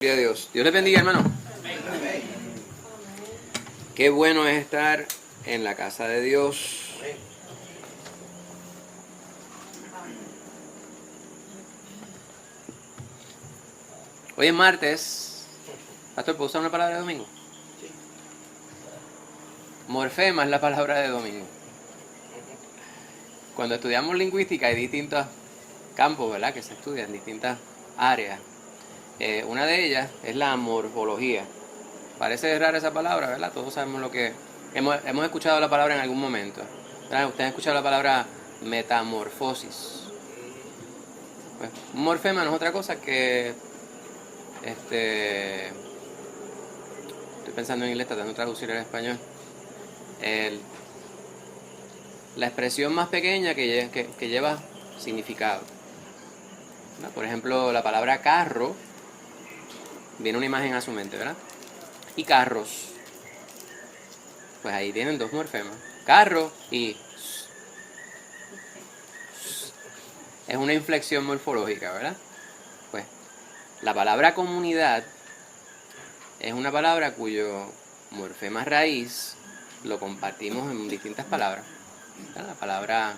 Gloria a Dios. Dios les bendiga, hermano. Qué bueno es estar en la casa de Dios. Hoy es martes. Pastor, ¿puedo usar una palabra de domingo? Morfema es la palabra de domingo. Cuando estudiamos lingüística hay distintos campos, ¿verdad?, que se estudian, distintas áreas. Una de ellas es la morfología. Parece rara esa palabra, ¿verdad? Todos sabemos lo que... Hemos escuchado la palabra en algún momento, ¿verdad? Ustedes han escuchado la palabra metamorfosis. Pues, un morfema no es otra cosa que... Estoy pensando en inglés, tratando de traducir en español. La expresión más pequeña que lleva significado, ¿verdad? Por ejemplo, la palabra carro, viene una imagen a su mente, ¿verdad? Y carros, pues ahí tienen dos morfemas, carro y es una inflexión morfológica, ¿verdad? Pues la palabra comunidad es una palabra cuyo morfema raíz lo compartimos en distintas palabras, ¿verdad? La palabra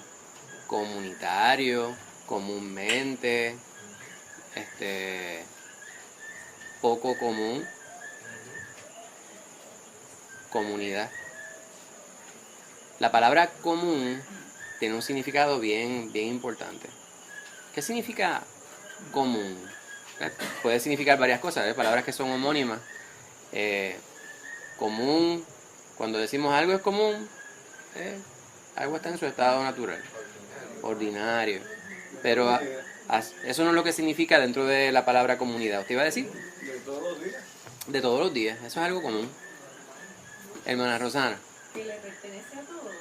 comunitario, comúnmente, poco común, comunidad. La palabra común tiene un significado bien importante. ¿Qué significa común? Puede significar varias cosas, ¿eh? Palabras que son homónimas. Común, cuando decimos algo es común, algo está en su estado natural, ordinario. Pero eso no es lo que significa dentro de la palabra comunidad. ¿Usted iba a decir? De todos los días. De todos los días, eso es algo común. Hermana Rosana. Que le pertenece a todos.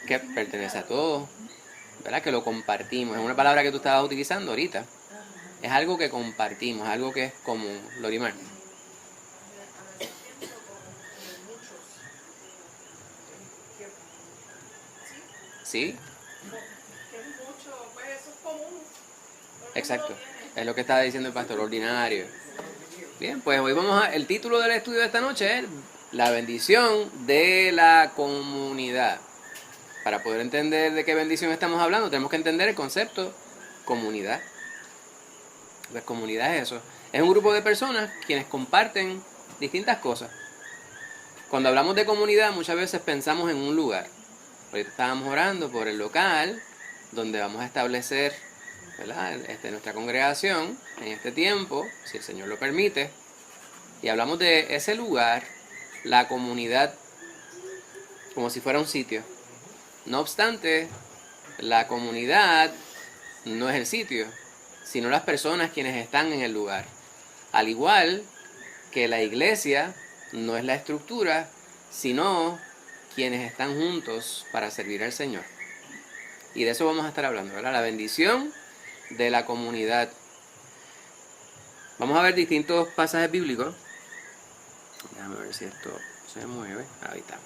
Que pertenece a todos, ¿verdad? Que lo compartimos. Es una palabra que tú estabas utilizando ahorita. Es algo que compartimos, algo que es común. Lorimar. ¿Sí? Que mucho, pues eso es común. Exacto. Es lo que estaba diciendo el pastor, ordinario. Bien, pues hoy el título del estudio de esta noche es la bendición de la comunidad. Para poder entender de qué bendición estamos hablando, tenemos que entender el concepto comunidad. La comunidad es eso. Es un grupo de personas quienes comparten distintas cosas. Cuando hablamos de comunidad, muchas veces pensamos en un lugar. Ahorita estábamos orando por el local donde vamos a establecer, ¿verdad?, nuestra congregación en este tiempo, si el Señor lo permite. Y hablamos de ese lugar, la comunidad, como si fuera un sitio. No obstante, la comunidad no es el sitio, sino las personas quienes están en el lugar. Al igual que la iglesia no es la estructura, sino quienes están juntos para servir al Señor. Y de eso vamos a estar hablando, ¿verdad? La bendición de la comunidad. Vamos a ver distintos pasajes bíblicos. Déjame ver si esto se mueve. Ahí está.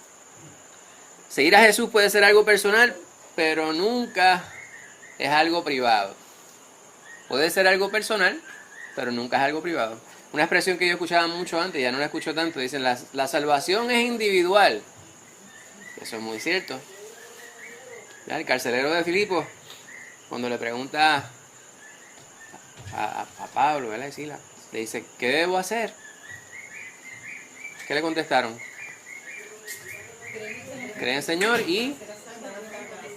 Seguir a Jesús puede ser algo personal, pero nunca es algo privado. Puede ser algo personal, pero nunca es algo privado. Una expresión que yo escuchaba mucho antes, ya no la escucho tanto, dicen la salvación es individual. Eso es muy cierto. El carcelero de Filipos, cuando le pregunta a Pablo, ¿verdad?, le dice, ¿qué debo hacer? ¿Qué le contestaron? Cree en el Señor y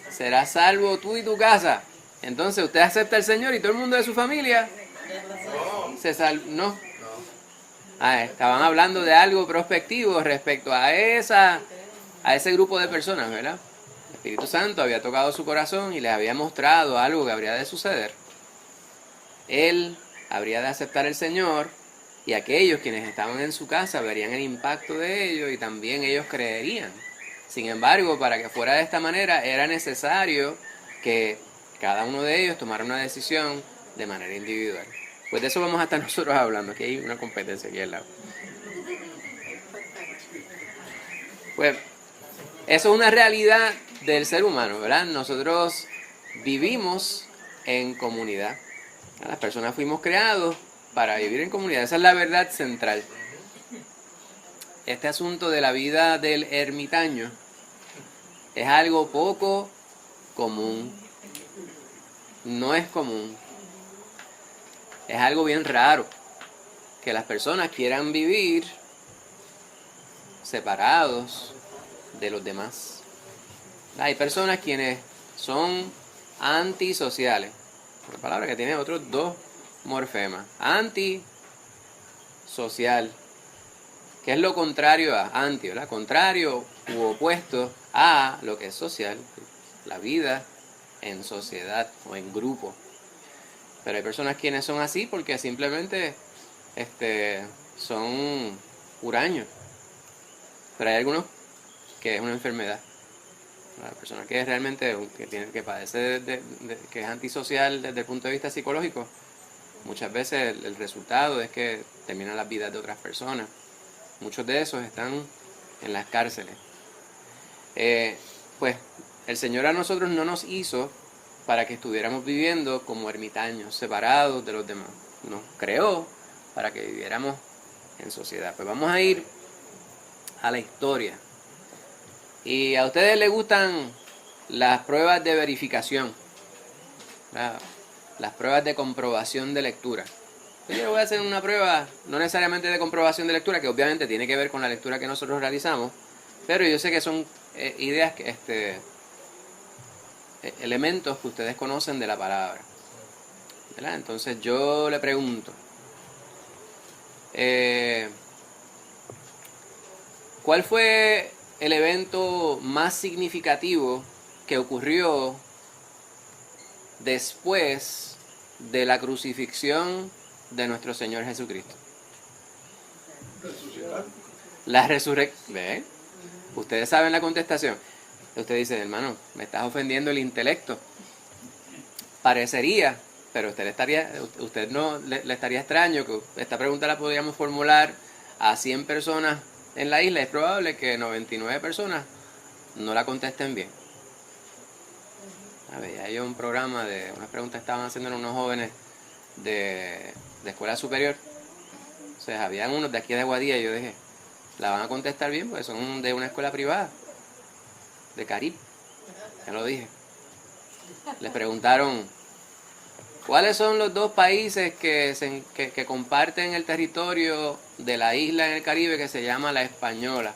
serás salvo tú y tu casa. Entonces usted acepta al Señor y todo el mundo de su familia se salva. No. Estaban hablando de algo prospectivo respecto a ese grupo de personas, ¿verdad? El Espíritu Santo había tocado su corazón y les había mostrado algo que habría de suceder. Él habría de aceptar al Señor y aquellos quienes estaban en su casa verían el impacto de ello y también ellos creerían. Sin embargo, para que fuera de esta manera era necesario que cada uno de ellos tomara una decisión de manera individual. Pues de eso vamos a estar nosotros hablando. Aquí hay una competencia aquí al lado. Pues eso es una realidad del ser humano, ¿verdad? Nosotros vivimos en comunidad. Las personas fuimos creados para vivir en comunidad. Esa es la verdad central. Este asunto de la vida del ermitaño es algo poco común. No es común. Es algo bien raro que las personas quieran vivir separados de los demás. Hay personas quienes son antisociales. Una palabra que tiene otros dos morfemas. Antisocial. Que es lo contrario a anti, ¿verdad? Contrario u opuesto a lo que es social. La vida en sociedad o en grupo. Pero hay personas quienes son así porque simplemente son huraños. Pero hay algunos que es una enfermedad. La persona que es realmente que padece que es antisocial desde el punto de vista psicológico, muchas veces el resultado es que terminan las vidas de otras personas. Muchos de esos están en las cárceles. Pues el Señor a nosotros no nos hizo para que estuviéramos viviendo como ermitaños, separados de los demás. Nos creó para que viviéramos en sociedad. Pues vamos a ir a la historia. Y a ustedes les gustan las pruebas de verificación, las pruebas de comprobación de lectura. Yo les voy a hacer una prueba, no necesariamente de comprobación de lectura, que obviamente tiene que ver con la lectura que nosotros realizamos, pero yo sé que son ideas, elementos que ustedes conocen de la palabra, ¿verdad? Entonces yo le pregunto, ¿cuál fue el evento más significativo que ocurrió después de la crucifixión de nuestro Señor Jesucristo? La resurrección. ¿Ven? Ustedes saben la contestación. Usted dice, hermano, me estás ofendiendo el intelecto. Parecería, pero usted no le estaría extraño que esta pregunta la podríamos formular a 100 personas en la isla. Es probable que 99 personas no la contesten bien. A ver, hay un programa de unas preguntas que estaban haciendo unos jóvenes de escuela superior. O sea, habían unos de aquí de Aguadilla y yo dije, la van a contestar bien porque son de una escuela privada, de Caribe. Ya lo dije. Les preguntaron, ¿cuáles son los dos países que comparten el territorio de la isla en el Caribe que se llama La Española?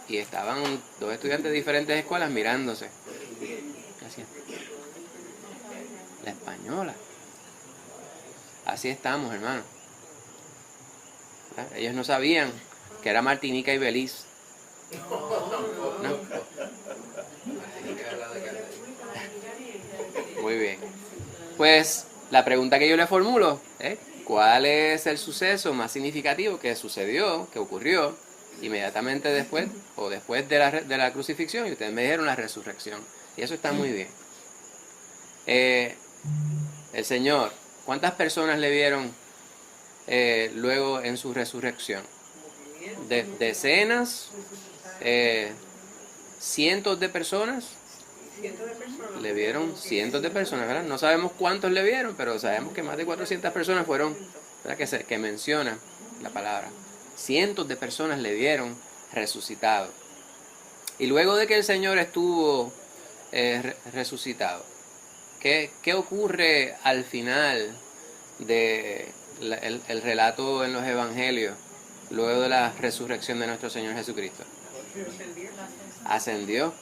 Y estaban dos estudiantes de diferentes escuelas mirándose. ¿Qué hacían? La Española. Así estamos, hermano. Ellos no sabían que era Martinica y Belice. ¿No? Muy bien. Pues la pregunta que yo le formulo es, ¿cuál es el suceso más significativo que sucedió, que ocurrió inmediatamente después o después de la crucifixión? Y ustedes me dijeron la resurrección. Y eso está muy bien. El Señor, ¿cuántas personas le vieron luego en su resurrección? Decenas, cientos de personas. Le vieron cientos de personas, ¿verdad? No sabemos cuántos le vieron, pero sabemos que más de 400 personas fueron, ¿verdad? Que menciona la palabra. Cientos de personas le vieron resucitado. Y luego de que el Señor estuvo resucitado, ¿qué ocurre al final de el relato en los evangelios luego de la resurrección de nuestro Señor Jesucristo? Ascendió.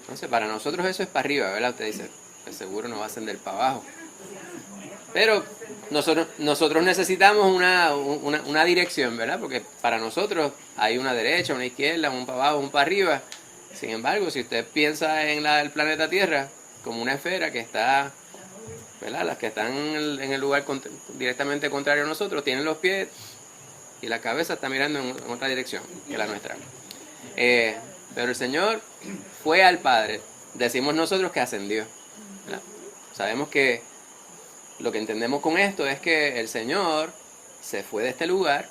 Entonces, para nosotros eso es para arriba, ¿verdad? Usted dice, pues seguro no va a ascender para abajo. Pero nosotros necesitamos una dirección, ¿verdad? Porque para nosotros hay una derecha, una izquierda, un para abajo, un para arriba. Sin embargo, si usted piensa en el planeta Tierra como una esfera que está, ¿verdad? Las que están en el lugar directamente contrario a nosotros tienen los pies y la cabeza está mirando en otra dirección que la nuestra. Pero el Señor fue al Padre. Decimos nosotros que ascendió, ¿verdad? Sabemos que lo que entendemos con esto es que el Señor se fue de este lugar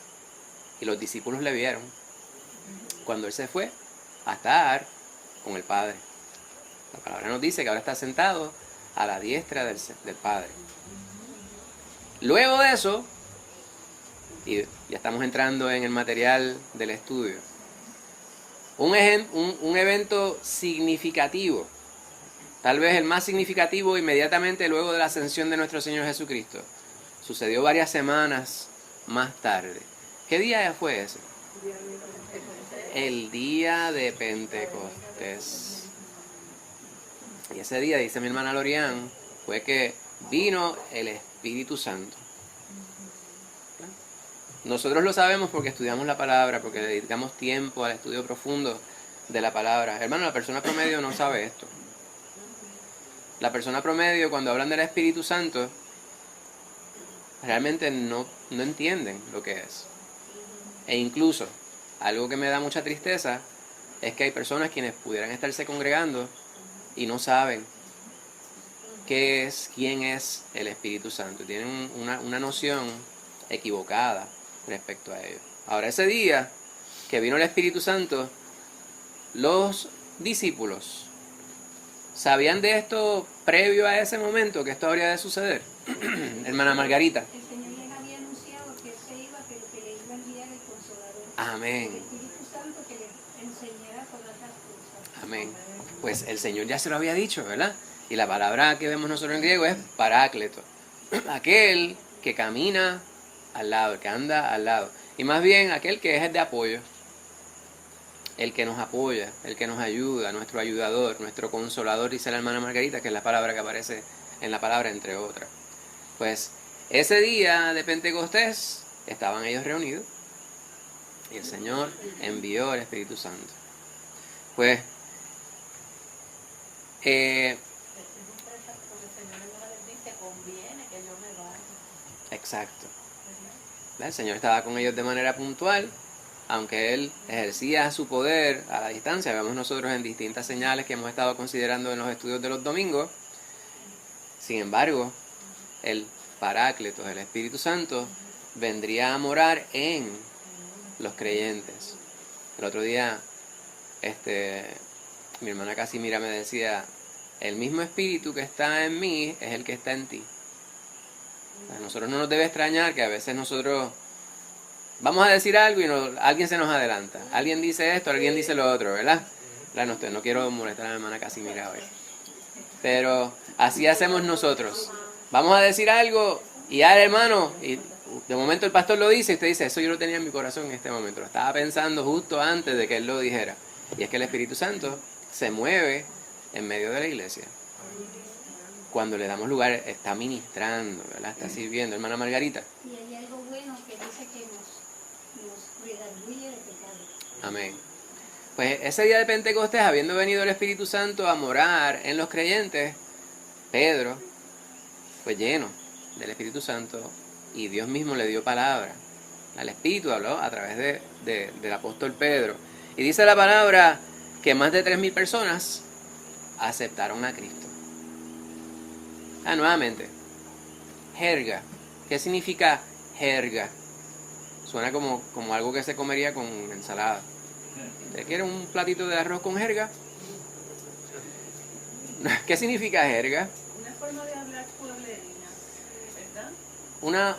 y los discípulos le vieron cuando Él se fue a estar con el Padre. La palabra nos dice que ahora está sentado a la diestra del Padre. Luego de eso, y ya estamos entrando en el material del estudio, un evento significativo, tal vez el más significativo inmediatamente luego de la ascensión de nuestro Señor Jesucristo, sucedió varias semanas más tarde. ¿Qué día fue ese? El día de Pentecostés. Y ese día, dice mi hermana Lorian, fue que vino el Espíritu Santo. Nosotros lo sabemos porque estudiamos la palabra, porque dedicamos tiempo al estudio profundo de la palabra. Hermano, la persona promedio no sabe esto. La persona promedio, cuando hablan del Espíritu Santo, realmente no entienden lo que es. E incluso, algo que me da mucha tristeza, es que hay personas quienes pudieran estarse congregando y no saben quién es el Espíritu Santo. Tienen una noción equivocada respecto a ello. Ahora, ese día que vino el Espíritu Santo, los discípulos ¿sabían de esto previo a ese momento, que esto habría de suceder? Hermana Margarita. El Señor les había anunciado que Él se iba, pero que le iba a enviar el Consolador. Amén. El Espíritu Santo que les enseñará todas las cosas. Amén. Pues el Señor ya se lo había dicho, ¿verdad? Y la palabra que vemos nosotros en griego es parácleto. Aquel que camina al lado, que anda al lado. Y más bien aquel que es el de apoyo. El que nos apoya, el que nos ayuda, nuestro ayudador, nuestro consolador, dice la hermana Margarita, que es la palabra que aparece en la palabra, entre otras. Pues ese día de Pentecostés estaban ellos reunidos y el Señor envió el Espíritu Santo. Pues, exacto. El Señor estaba con ellos de manera puntual, aunque Él ejercía su poder a la distancia. Vemos nosotros en distintas señales que hemos estado considerando en los estudios de los domingos. Sin embargo, el Paráclito, el Espíritu Santo, vendría a morar en los creyentes. El otro día, mi hermana Casimira me decía, el mismo Espíritu que está en mí es el que está en ti. A nosotros no nos debe extrañar que a veces nosotros vamos a decir algo y alguien se nos adelanta. Alguien dice esto, alguien dice lo otro, ¿verdad? No quiero molestar a la hermana Casimira hoy. Pero así hacemos nosotros. Vamos a decir algo y hermano, y de momento el pastor lo dice y usted dice, eso yo lo tenía en mi corazón en este momento. Lo estaba pensando justo antes de que él lo dijera. Y es que el Espíritu Santo se mueve en medio de la iglesia. Cuando le damos lugar, está ministrando, ¿verdad? Está sirviendo. Hermana Margarita. Y hay algo bueno que dice que nos redarguye de pecado. Amén. Pues ese día de Pentecostés, habiendo venido el Espíritu Santo a morar en los creyentes, Pedro fue lleno del Espíritu Santo y Dios mismo le dio palabra. El Espíritu habló a través del apóstol Pedro. Y dice la palabra que más de 3,000 personas aceptaron a Cristo. Nuevamente, jerga. ¿Qué significa jerga? Suena como algo que se comería con ensalada. ¿Usted quiere un platito de arroz con jerga? ¿Qué significa jerga? Una forma de hablar pueblerina, ¿verdad?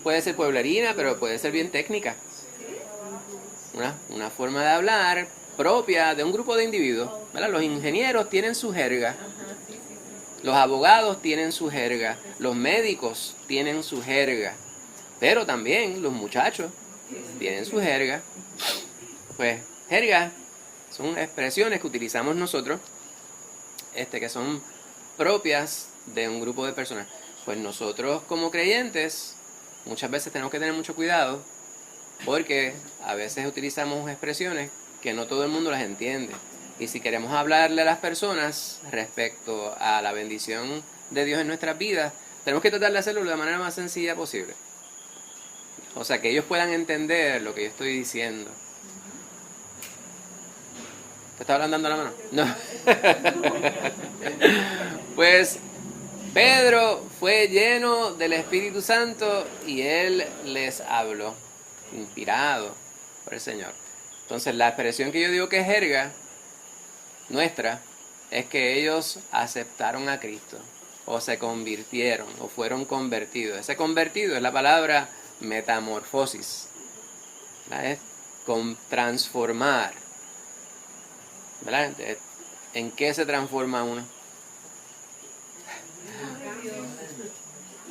Puede ser pueblerina, pero puede ser bien técnica. Una forma de hablar propia de un grupo de individuos, ¿verdad? Los ingenieros tienen su jerga. Los abogados tienen su jerga, los médicos tienen su jerga, pero también los muchachos tienen su jerga. Pues jerga son expresiones que utilizamos nosotros, que son propias de un grupo de personas. Pues nosotros como creyentes muchas veces tenemos que tener mucho cuidado porque a veces utilizamos expresiones que no todo el mundo las entiende. Y si queremos hablarle a las personas respecto a la bendición de Dios en nuestras vidas, tenemos que tratar de hacerlo de la manera más sencilla posible. O sea, que ellos puedan entender lo que yo estoy diciendo. ¿Te está hablando la mano? No. Pues Pedro fue lleno del Espíritu Santo y él les habló, inspirado por el Señor. Entonces, la expresión que yo digo que es jerga nuestra es que ellos aceptaron a Cristo. o se convirtieron, o fueron convertidos. Ese convertido es la palabra metamorfosis, ¿verdad? Es transformar, ¿verdad? ¿En qué se transforma uno?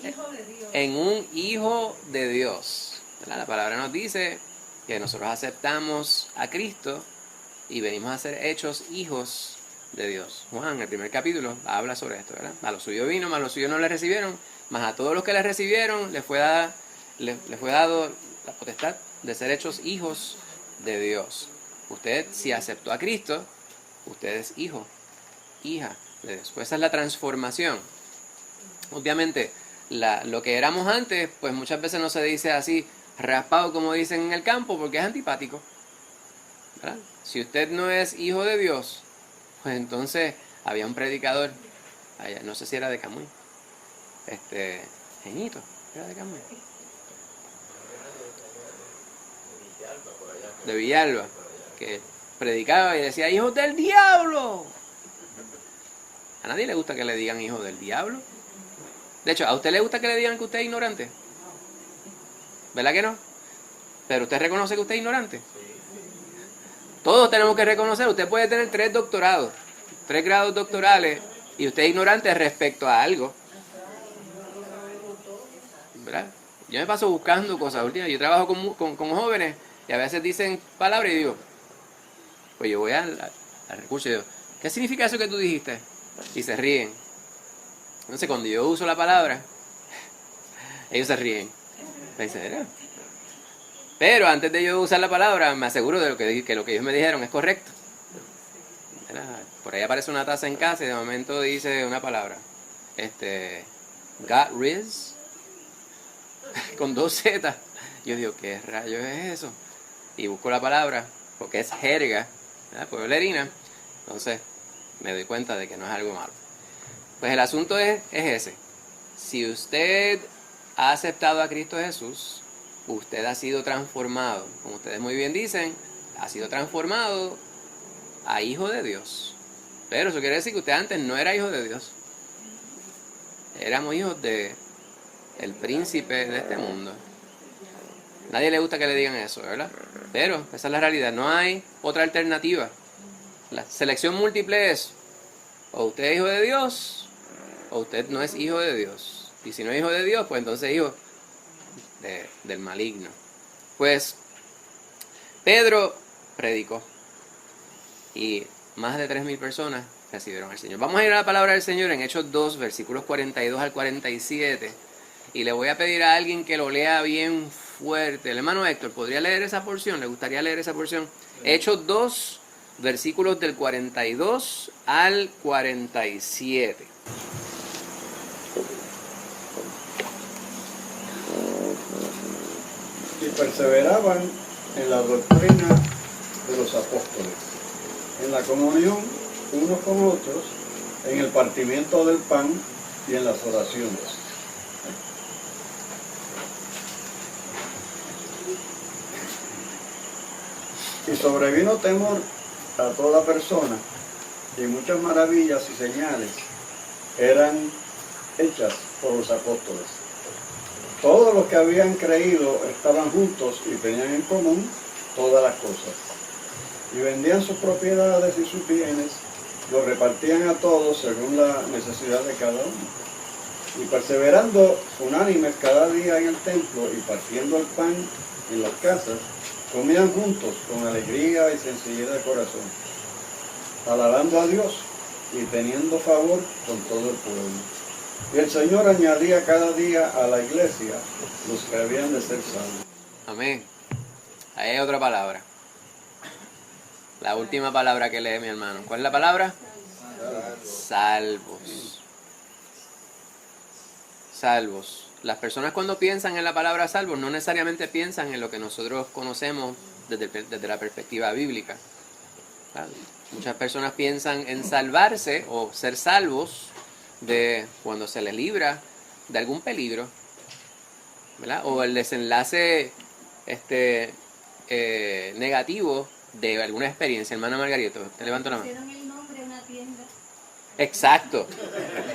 Hijo de Dios. En un hijo de Dios, ¿verdad? La palabra nos dice que nosotros aceptamos a Cristo y venimos a ser hechos hijos de Dios. Juan, el primer capítulo, habla sobre esto, ¿verdad? A los suyos vino, mas los suyos no le recibieron, mas a todos los que le recibieron les fue dado la potestad de ser hechos hijos de Dios. Usted, si aceptó a Cristo, usted es hijo, hija de Dios. Pues esa es la transformación. Obviamente, lo que éramos antes, pues muchas veces no se dice así, raspado como dicen en el campo, porque es antipático, ¿verdad? Si usted no es hijo de Dios, pues entonces había un predicador, allá, no sé si era de Camuy, Jeñito, era de Camuy, de Villalba, que predicaba y decía, hijos del diablo. A nadie le gusta que le digan hijos del diablo. De hecho, ¿a usted le gusta que le digan que usted es ignorante? ¿Verdad que no? Pero usted reconoce que usted es ignorante. Todos tenemos que reconocer, usted puede tener 3 doctorados, 3 grados doctorales, y usted es ignorante respecto a algo. ¿Verdad? Yo me paso buscando cosas últimas. Yo trabajo con jóvenes y a veces dicen palabras y digo, pues yo voy al recurso y digo, ¿qué significa eso que tú dijiste? Y se ríen. Entonces cuando yo uso la palabra, ellos se ríen. ¿En serio? Pero antes de yo usar la palabra, me aseguro de que lo que ellos me dijeron es correcto. Por ahí aparece una taza en casa y de momento dice una palabra. Got Riz con 2 Z. Yo digo, ¿qué rayos es eso? Y busco la palabra, porque es jerga, ¿verdad? Pueblerina. Entonces me doy cuenta de que no es algo malo. Pues el asunto es ese. Si usted ha aceptado a Cristo Jesús, usted ha sido transformado, como ustedes muy bien dicen, ha sido transformado a hijo de Dios. Pero eso quiere decir que usted antes no era hijo de Dios. Éramos hijos de el príncipe de este mundo. Nadie le gusta que le digan eso, ¿verdad? Pero esa es la realidad. No hay otra alternativa. La selección múltiple es o usted es hijo de Dios o usted no es hijo de Dios. Y si no es hijo de Dios, pues entonces es hijo del maligno. Pues Pedro predicó y más de 3,000 personas recibieron al Señor. Vamos a ir a la palabra del Señor en Hechos 2, versículos 42 al 47. Y le voy a pedir a alguien que lo lea bien fuerte. El hermano Héctor, ¿podría leer esa porción? ¿Le gustaría leer esa porción? Hechos 2, versículos del 42 al 47. Y perseveraban en la doctrina de los apóstoles, en la comunión unos con otros, en el partimiento del pan y en las oraciones. Y sobrevino temor a toda persona, y muchas maravillas y señales eran hechas por los apóstoles. Todos los que habían creído estaban juntos y tenían en común todas las cosas. Y vendían sus propiedades y sus bienes, los repartían a todos según la necesidad de cada uno. Y perseverando unánimes cada día en el templo y partiendo el pan en las casas, comían juntos con alegría y sencillez de corazón, alabando a Dios y teniendo favor con todo el pueblo. Y el Señor añadía cada día a la iglesia los que habían de ser salvos. Amén. Ahí hay otra palabra. La última palabra que lee mi hermano. ¿Cuál es la palabra? Salvos. Salvos. Las personas cuando piensan en la palabra salvos no necesariamente piensan en lo que nosotros conocemos desde la perspectiva bíblica. ¿Vale? Muchas personas piensan en salvarse o ser salvos de cuando se les libra de algún peligro, ¿verdad? O el desenlace negativo de alguna experiencia. Hermana Margarito, te levanto la mano. Pusieron el nombre a una tienda. Exacto,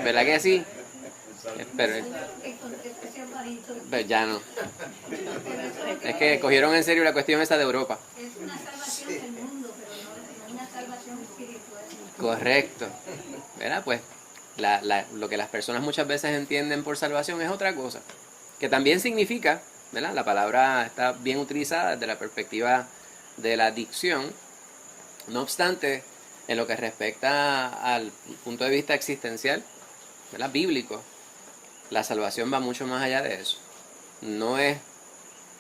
¿verdad que sí? Pero, Que conteste ese Alvarito. pero ya no. Pero eso es lo Es que cogieron en serio la cuestión esa de Europa. es una salvación del mundo, pero no una salvación espiritual. Correcto. ¿Verdad? Pues lo que las personas muchas veces entienden por salvación es otra cosa. Que también significa, ¿verdad? La palabra está bien utilizada desde la perspectiva de la dicción. No obstante, en lo que respecta al punto de vista existencial, ¿verdad? Bíblico, la salvación va mucho más allá de eso. No es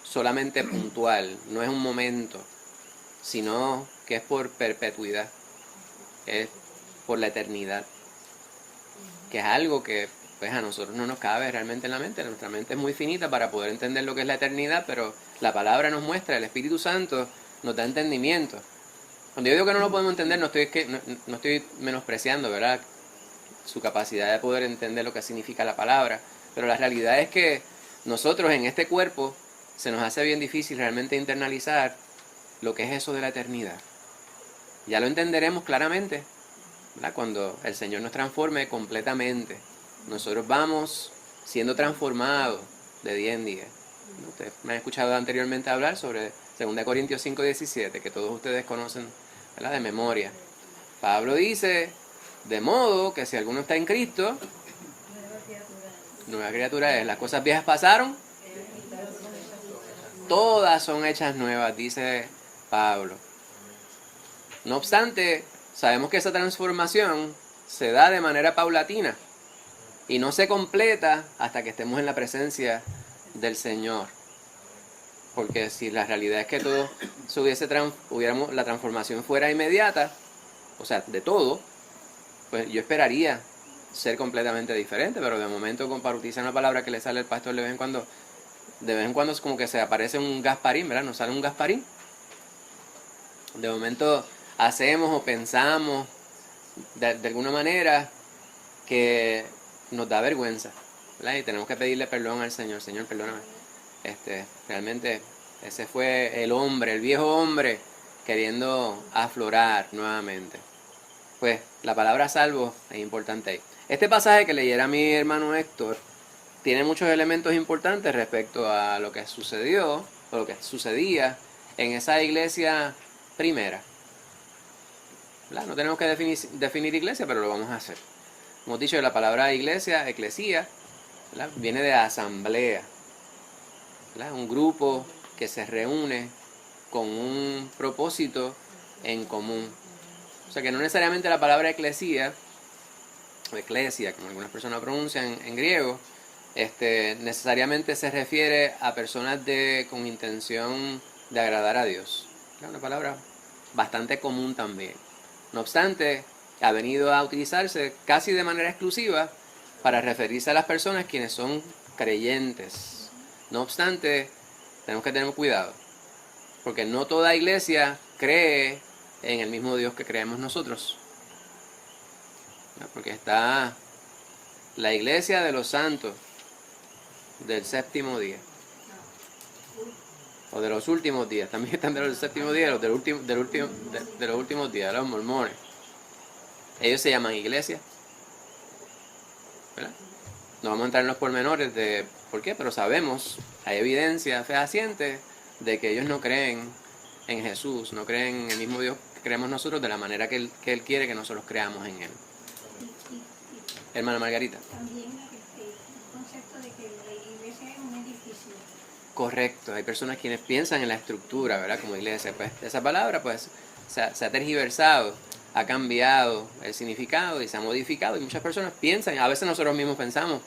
solamente puntual, no es un momento, sino que es por perpetuidad, es por la eternidad, que es algo que pues a nosotros no nos cabe realmente en la mente. Nuestra mente es muy finita para poder entender lo que es la eternidad, pero la palabra nos muestra, el Espíritu Santo nos da entendimiento. Cuando yo digo que no lo podemos entender, no estoy menospreciando, ¿verdad?, su capacidad de poder entender lo que significa la palabra, pero la realidad es que nosotros en este cuerpo se nos hace bien difícil realmente internalizar lo que es eso de la eternidad. Ya lo entenderemos claramente, ¿verdad?, cuando el Señor nos transforme completamente. Nosotros vamos siendo transformados de día en día. Ustedes me han escuchado anteriormente hablar sobre 2 Corintios 5:17, que todos ustedes conocen, ¿verdad?, de memoria. Pablo dice, de modo que si alguno está en Cristo, nueva criatura es. Las cosas viejas pasaron, todas son hechas nuevas, dice Pablo. No obstante, sabemos que esa transformación se da de manera paulatina y no se completa hasta que estemos en la presencia del Señor. Porque si la realidad es que todo la transformación fuera inmediata, o sea, de todo, pues yo esperaría ser completamente diferente, pero de momento, para utilizar una palabra que le sale al pastor de vez en cuando es como que se aparece un Gasparín, ¿verdad? Nos sale un Gasparín. De momento hacemos o pensamos de alguna manera que nos da vergüenza, ¿verdad? Y tenemos que pedirle perdón al Señor. Señor, perdóname. Realmente ese fue el viejo hombre queriendo aflorar nuevamente. Pues la palabra salvo es importante ahí. Este pasaje que leyera mi hermano Héctor tiene muchos elementos importantes respecto a lo que sucedió o lo que sucedía en esa iglesia primera. ¿Verdad? No tenemos que definir iglesia, pero lo vamos a hacer. Hemos dicho que la palabra iglesia, eclesía, ¿verdad?, viene de asamblea, ¿verdad?, un grupo que se reúne con un propósito en común. O sea que no necesariamente la palabra eclesía, o eclesia, como algunas personas pronuncian en griego, necesariamente se refiere a personas con intención de agradar a Dios. Es una palabra bastante común también. No obstante, ha venido a utilizarse casi de manera exclusiva para referirse a las personas quienes son creyentes. No obstante, tenemos que tener cuidado, porque no toda iglesia cree en el mismo Dios que creemos nosotros. ¿No? Porque está la iglesia de los santos del séptimo día, o de los últimos días. También están de los séptimo día, los de los últimos días, los mormones. Ellos se llaman iglesia, ¿verdad? No vamos a entrar en los pormenores de por qué, pero sabemos, hay evidencia fehaciente de que ellos no creen en Jesús, no creen en el mismo Dios que creemos nosotros de la manera que Él quiere que nosotros creamos en Él. Hermana Margarita. También el concepto de que la iglesia es un edificio. Correcto, hay personas quienes piensan en la estructura, ¿verdad?, como iglesia. Pues esa palabra pues se ha tergiversado, ha cambiado el significado y se ha modificado, y muchas personas piensan, a veces nosotros mismos pensamos,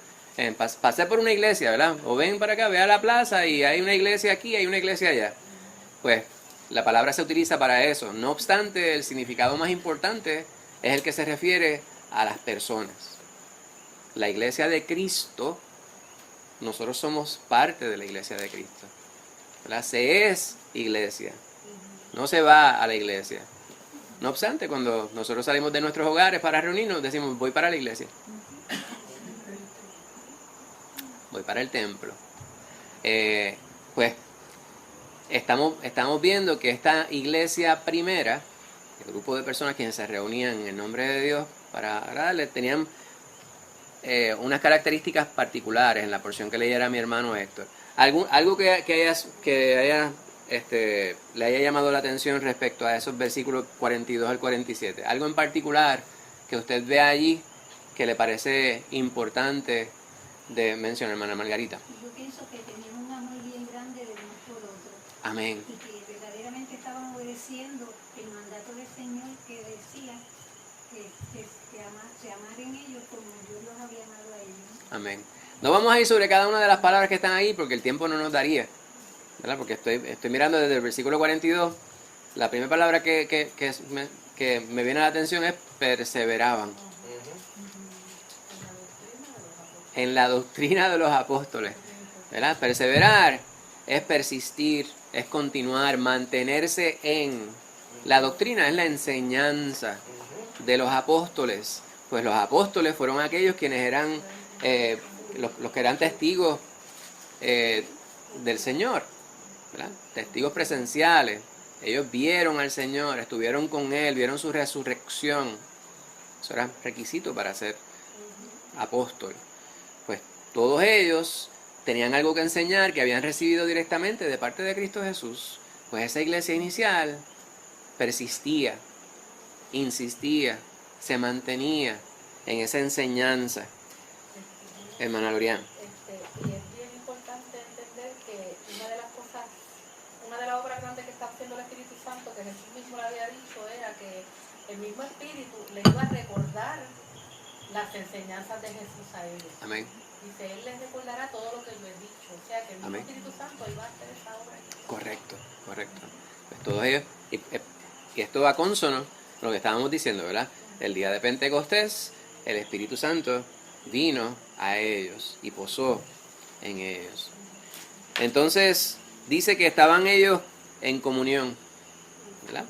pasé por una iglesia, ¿verdad?, o ven para acá, ve a la plaza y hay una iglesia aquí, hay una iglesia allá. Pues la palabra se utiliza para eso. No obstante, el significado más importante es el que se refiere a las personas. La iglesia de Cristo, nosotros somos parte de la iglesia de Cristo, ¿verdad? Se es iglesia, no se va a la iglesia. No obstante, cuando nosotros salimos de nuestros hogares para reunirnos, decimos, voy para la iglesia, voy para el templo. Pues estamos viendo que esta iglesia primera, el grupo de personas quienes se reunían en el nombre de Dios para agradarle, tenían unas características particulares en la porción que leyera mi hermano Héctor. Algo le haya llamado la atención respecto a esos versículos 42 al 47. Algo en particular que usted vea allí que le parece importante de mencionar, hermana Margarita. Yo pienso que tenían un amor bien grande de uno por otro. Amén. Y que verdaderamente estaban obedeciendo el mandato del Señor que decía que se amaren ellos como Dios los había amado a ellos. Amén. No vamos a ir sobre cada una de las palabras que están ahí porque el tiempo no nos daría, ¿verdad? Porque estoy mirando desde el versículo 42. La primera palabra que me viene a la atención es perseveraban. En la doctrina de los apóstoles, ¿verdad? Perseverar es persistir, es continuar, mantenerse en. La doctrina es la enseñanza de los apóstoles. Pues los apóstoles fueron aquellos quienes eran los que eran testigos del Señor, ¿verdad? Testigos presenciales. Ellos vieron al Señor, estuvieron con Él, vieron su resurrección. Eso era requisito para ser apóstol. Pues todos ellos tenían algo que enseñar que habían recibido directamente de parte de Cristo Jesús. Pues esa iglesia inicial persistía, insistía, se mantenía en esa enseñanza. Hermana Lorian. Y es bien importante entender que una de las obras grandes que está haciendo el Espíritu Santo, que Jesús mismo le había dicho, era que el mismo Espíritu le iba a recordar las enseñanzas de Jesús a ellos. Amén. Dice, Él les recordará todo lo que yo he dicho. O sea, que el mismo Amén. Espíritu Santo iba a hacer esa obra. Correcto. Pues todos ellos, y esto va consono con lo que estábamos diciendo, ¿verdad? El día de Pentecostés, el Espíritu Santo vino a ellos y posó en ellos. Entonces, dice que estaban ellos en comunión, ¿verdad?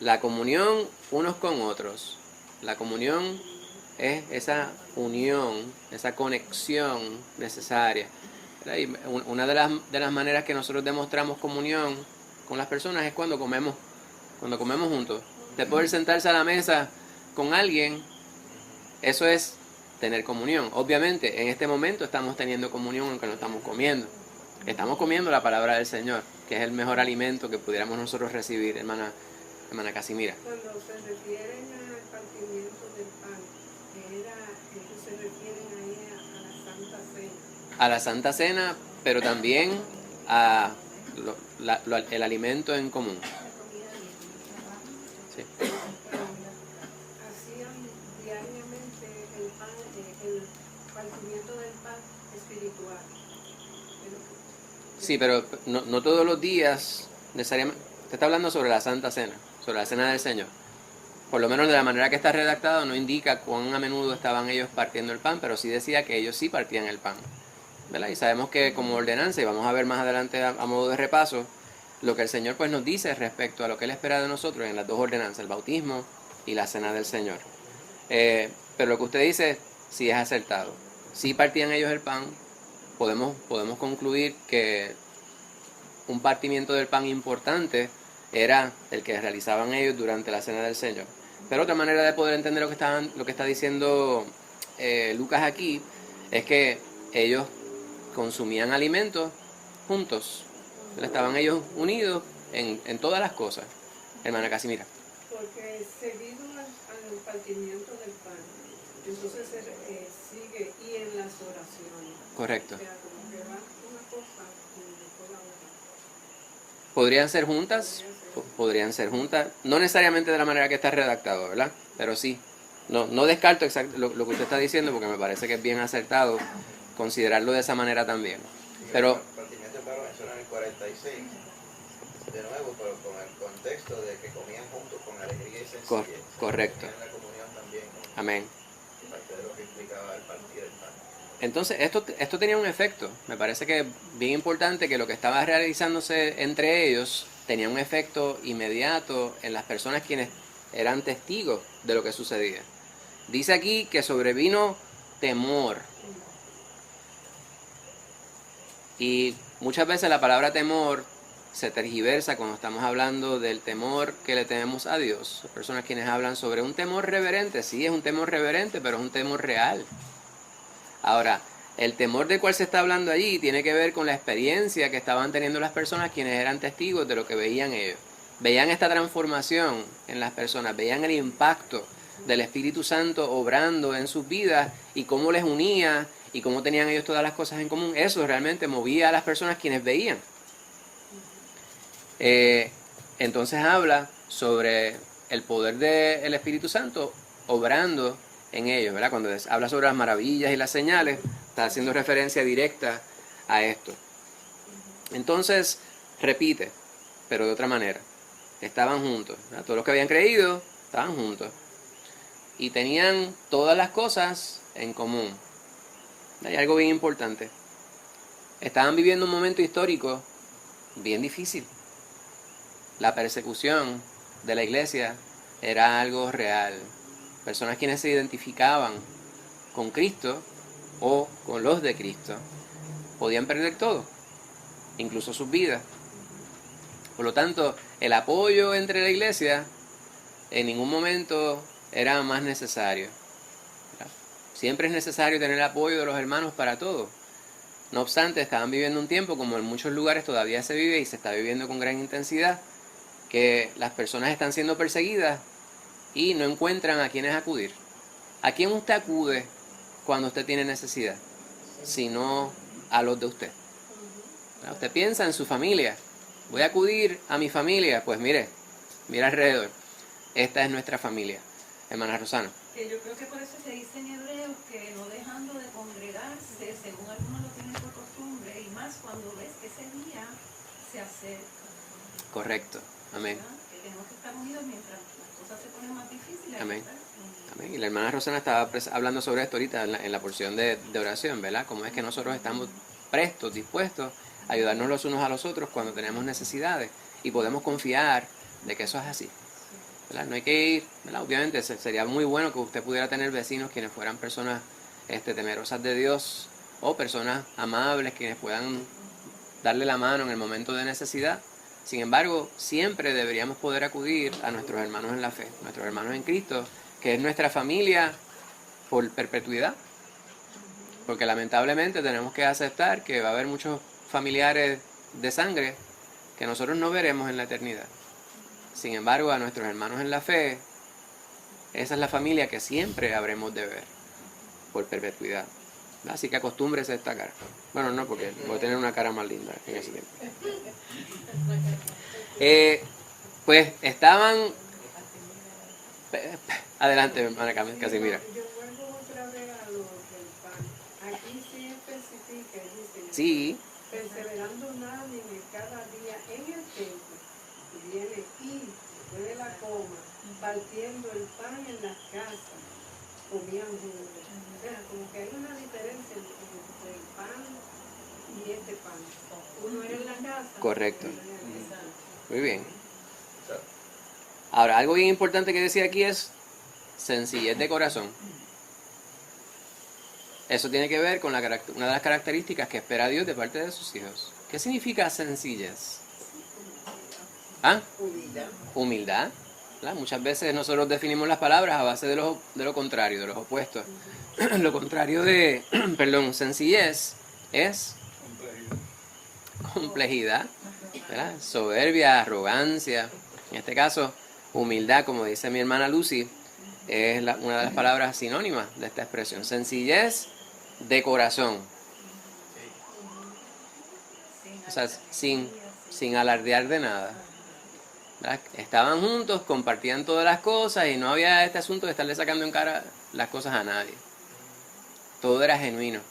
La comunión unos con otros. La comunión es esa unión, esa conexión necesaria, ¿verdad? Y una de las maneras que nosotros demostramos comunión con las personas es cuando comemos juntos. De poder sentarse a la mesa con alguien, eso es tener comunión. Obviamente, en este momento estamos teniendo comunión aunque no estamos comiendo. Estamos comiendo la palabra del Señor, que es el mejor alimento que pudiéramos nosotros recibir, hermana Casimira. Cuando se refieren al partimiento del pan, ellos se refieren ahí a la Santa Cena. A la Santa Cena, pero también a el alimento en común. Sí. Hacían diariamente el partimiento del pan espiritual. Sí, pero no todos los días necesariamente. Usted está hablando sobre la Santa Cena, sobre la Cena del Señor. Por lo menos de la manera que está redactado no indica cuán a menudo estaban ellos partiendo el pan, pero sí decía que ellos sí partían el pan, ¿verdad? Y sabemos que como ordenanza, y vamos a ver más adelante a modo de repaso, lo que el Señor pues nos dice respecto a lo que Él espera de nosotros en las dos ordenanzas, el bautismo y la Cena del Señor. Pero lo que usted dice sí es acertado. Sí partían ellos el pan. Podemos concluir que un partimiento del pan importante era el que realizaban ellos durante la Cena del Señor. Pero otra manera de poder entender lo que está diciendo Lucas aquí es que ellos consumían alimentos juntos. Estaban ellos unidos en todas las cosas. Hermana Casimira. Porque seguido al partimiento del pan, entonces sigue y en las oraciones. Correcto. O sea, como que va una cosa y después la otra. ¿Podrían ser juntas? Podrían ser juntas. No necesariamente de la manera que está redactado, ¿verdad? Pero sí. No descarto lo que usted está diciendo porque me parece que es bien acertado considerarlo de esa manera también. Pero El partimiento del pan lo menciona en el 46, de nuevo, pero con el contexto de que comían juntos con alegría y sencillez. Correcto. En la comunión también, ¿no? Amén. Parte de lo que implicaba el partir el pan. Entonces, esto tenía un efecto. Me parece que es bien importante que lo que estaba realizándose entre ellos tenía un efecto inmediato en las personas quienes eran testigos de lo que sucedía. Dice aquí que sobrevino temor. Y muchas veces la palabra temor se tergiversa cuando estamos hablando del temor que le tenemos a Dios. Las personas quienes hablan sobre un temor reverente, sí es un temor reverente, pero es un temor real. Ahora, el temor del cual se está hablando allí tiene que ver con la experiencia que estaban teniendo las personas quienes eran testigos de lo que veían ellos. Veían esta transformación en las personas, veían el impacto del Espíritu Santo obrando en sus vidas y cómo les unía y cómo tenían ellos todas las cosas en común. Eso realmente movía a las personas quienes veían. Entonces habla sobre el poder del Espíritu Santo obrando en ellos, ¿verdad? Cuando habla sobre las maravillas y las señales, está haciendo referencia directa a esto. Entonces, repite, pero de otra manera. Estaban juntos, ¿verdad? Todos los que habían creído estaban juntos. Y tenían todas las cosas en común. Hay algo bien importante. Estaban viviendo un momento histórico bien difícil. La persecución de la iglesia era algo real. Personas quienes se identificaban con Cristo o con los de Cristo podían perder todo, incluso sus vidas. Por lo tanto, el apoyo entre la iglesia en ningún momento era más necesario. Siempre es necesario tener el apoyo de los hermanos para todo. No obstante, estaban viviendo un tiempo, como en muchos lugares todavía se vive y se está viviendo con gran intensidad, que las personas están siendo perseguidas y no encuentran a quienes acudir. ¿A quién usted acude cuando usted tiene necesidad? Sino a los de usted. Usted piensa en su familia. Voy a acudir a mi familia. Pues mira alrededor. Esta es nuestra familia. Hermana Rosana. Yo creo que por eso se dice en Hebreos que no dejando de congregarse, según algunos lo tienen por costumbre, y más cuando ves que ese día se acerca. Correcto. Amén. ¿Verdad? Que tenemos que estar unidos mientras las cosas se ponen más difíciles. Amén. ¿Verdad? Amén. Y la hermana Rosana estaba hablando sobre esto ahorita en la porción de oración, ¿verdad? Cómo es que nosotros estamos prestos, dispuestos a ayudarnos los unos a los otros cuando tenemos necesidades y podemos confiar de que eso es así. ¿Verdad? No hay que ir, ¿verdad? Obviamente sería muy bueno que usted pudiera tener vecinos quienes fueran personas temerosas de Dios o personas amables quienes puedan darle la mano en el momento de necesidad. Sin embargo, siempre deberíamos poder acudir a nuestros hermanos en la fe, nuestros hermanos en Cristo, que es nuestra familia por perpetuidad. Porque lamentablemente tenemos que aceptar que va a haber muchos familiares de sangre que nosotros no veremos en la eternidad. Sin embargo, a nuestros hermanos en la fe, esa es la familia que siempre habremos de ver por perpetuidad. Así que acostúmbrese a esta cara. Bueno, no, porque voy a tener una cara más linda en ese tiempo. Pues estaban... Adelante, hermana Casimira. Yo vuelvo otra vez a lo del pan. Aquí sí especifica, dice, Sí, perseverando unánimes cada día en el templo, y viene y después de la coma, partiendo el pan en las casas, comían juntos. O sea, como que hay una diferencia entre el pan y este pan. Uno era en la casa. correcto. y otro era en el templo. Muy bien. Ahora, algo bien importante que decía aquí es sencillez de corazón. Eso tiene que ver con una de las características que espera Dios de parte de sus hijos. ¿Qué significa sencillez? ¿Ah? Humildad. ¿Verdad? Muchas veces nosotros definimos las palabras a base de lo contrario, de los opuestos. Lo contrario de, sencillez es complejidad, ¿verdad? Soberbia, arrogancia. En este caso, humildad, como dice mi hermana Lucy, es una de las palabras sinónimas de esta expresión. Sencillez de corazón. O sea, sin alardear de nada. ¿Verdad? Estaban juntos, compartían todas las cosas y no había este asunto de estarle sacando en cara las cosas a nadie. Todo era genuino.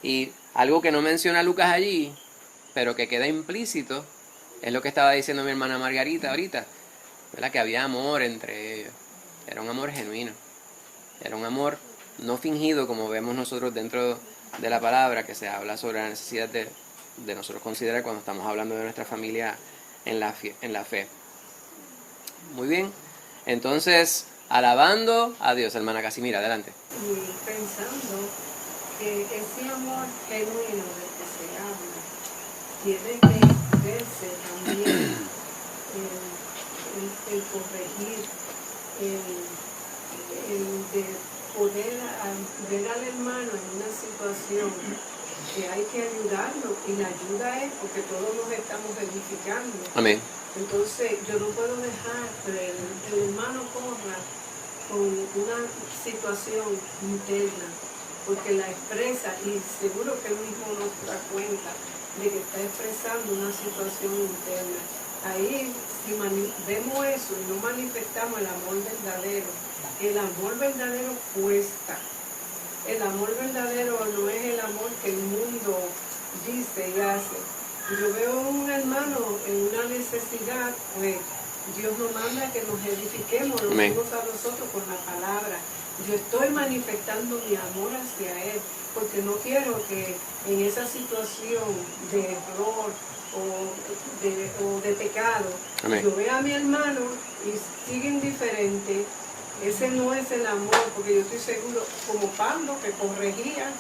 Y algo que no menciona Lucas allí, pero que queda implícito, es lo que estaba diciendo mi hermana Margarita ahorita, ¿verdad? Que había amor entre ellos. Era un amor genuino. Era un amor no fingido como vemos nosotros dentro de la palabra, que se habla sobre la necesidad de nosotros considerar cuando estamos hablando de nuestra familia en la fe. Muy bien. Entonces, alabando a Dios, hermana Casimira, adelante. Y pensando que ese amor genuino del que se habla tiene que verse también el corregir, el de poder ver al hermano en una situación que hay que ayudarlo, y la ayuda es porque todos nos estamos edificando. Amén. Entonces yo no puedo dejar que el hermano corra con una situación interna, porque la expresa, y seguro que él mismo nos da cuenta de que está expresando una situación interna. Ahí, si vemos eso y no manifestamos el amor verdadero, el amor verdadero cuesta. El amor verdadero no es el amor que el mundo dice y hace. Yo veo a un hermano en una necesidad, pues Dios nos manda que nos edifiquemos los unos a nosotros con la palabra. Yo estoy manifestando mi amor hacia Él, porque no quiero que en esa situación de error o de pecado, Amén. yo vea a mi hermano y sigue indiferente. Ese no es el amor, porque yo estoy seguro, como Pablo, que corregía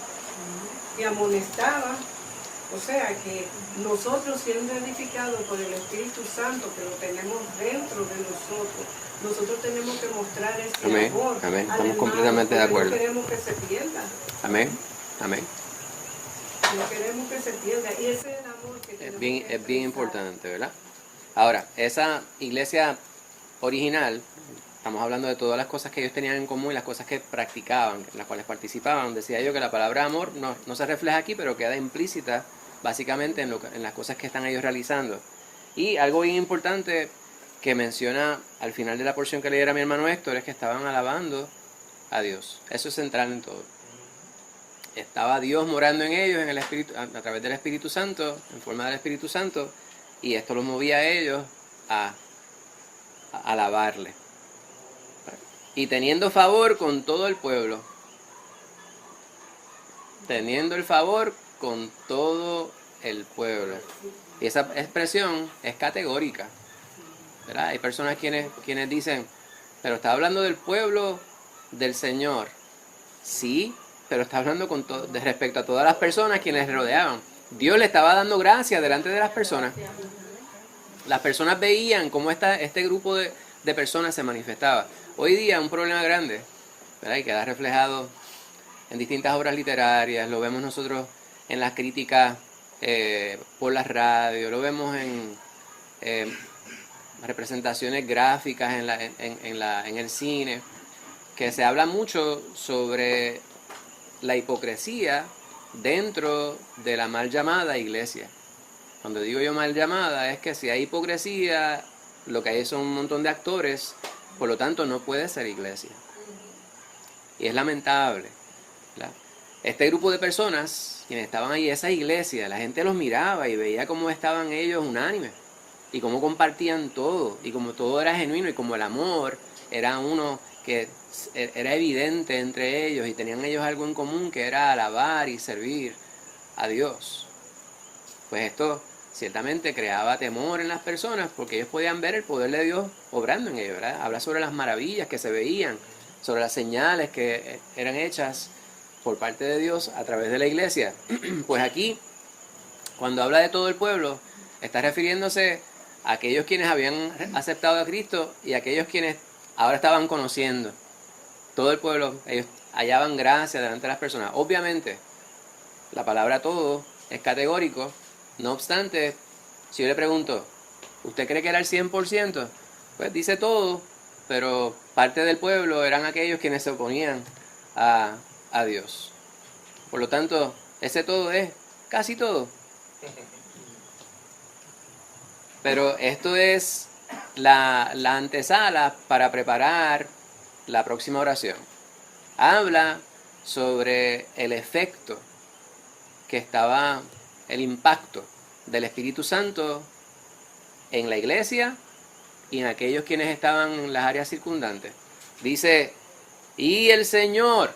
y amonestaba. O sea que nosotros, siendo edificados por el Espíritu Santo, que lo tenemos dentro de nosotros tenemos que mostrar ese Amén. amor. Amén. Al Estamos hermano, completamente de porque acuerdo. No queremos que se pierda. Amén. Amén. No queremos que se pierda. Y ese es el amor que tenemos Es que bien expresar. importante, ¿verdad? Ahora, esa iglesia original, estamos hablando de todas las cosas que ellos tenían en común y las cosas que practicaban, en las cuales participaban. Decía yo que la palabra amor no se refleja aquí, pero queda implícita básicamente en las cosas que están ellos realizando. Y algo bien importante que menciona al final de la porción que leyera mi hermano Héctor es que estaban alabando a Dios. Eso es central en todo. Estaba Dios morando en ellos en el Espíritu, a través del Espíritu Santo, en forma del Espíritu Santo, y esto los movía a ellos a alabarle. Y teniendo favor con todo el pueblo. Teniendo el favor con todo el pueblo. Y esa expresión es categórica, ¿verdad? Hay personas quienes dicen, pero está hablando del pueblo del Señor. Sí, pero está hablando de respecto a todas las personas quienes le rodeaban. Dios le estaba dando gracia delante de las personas. Las personas veían cómo este grupo de personas se manifestaba. Hoy día un problema grande, ¿verdad? Y queda reflejado en distintas obras literarias, lo vemos nosotros en las críticas por la radio, lo vemos en representaciones gráficas en el cine, que se habla mucho sobre la hipocresía dentro de la mal llamada iglesia. Cuando digo yo mal llamada, es que si hay hipocresía, lo que hay son un montón de actores, por lo tanto no puede ser iglesia. Y es lamentable, ¿verdad? Este grupo de personas, quienes estaban ahí, esa iglesia, la gente los miraba y veía cómo estaban ellos unánimes, y cómo compartían todo, y como todo era genuino, y como el amor era uno que era evidente entre ellos, y tenían ellos algo en común, que era alabar y servir a Dios. Pues esto ciertamente creaba temor en las personas, porque ellos podían ver el poder de Dios obrando en ellos, ¿verdad? Habla sobre las maravillas que se veían, sobre las señales que eran hechas por parte de Dios a través de la iglesia. Pues aquí, cuando habla de todo el pueblo, está refiriéndose a aquellos quienes habían aceptado a Cristo y a aquellos quienes ahora estaban conociendo. Todo el pueblo, ellos hallaban gracia delante de las personas. Obviamente, la palabra todo es categórico. No obstante, si yo le pregunto, ¿usted cree que era el 100%? Pues dice todo, pero parte del pueblo eran aquellos quienes se oponían a Dios. Por lo tanto, ese todo es casi todo. Pero esto es la antesala para preparar la próxima oración. Habla sobre el efecto que estaba, el impacto del Espíritu Santo en la iglesia y en aquellos quienes estaban en las áreas circundantes. Dice, y el Señor,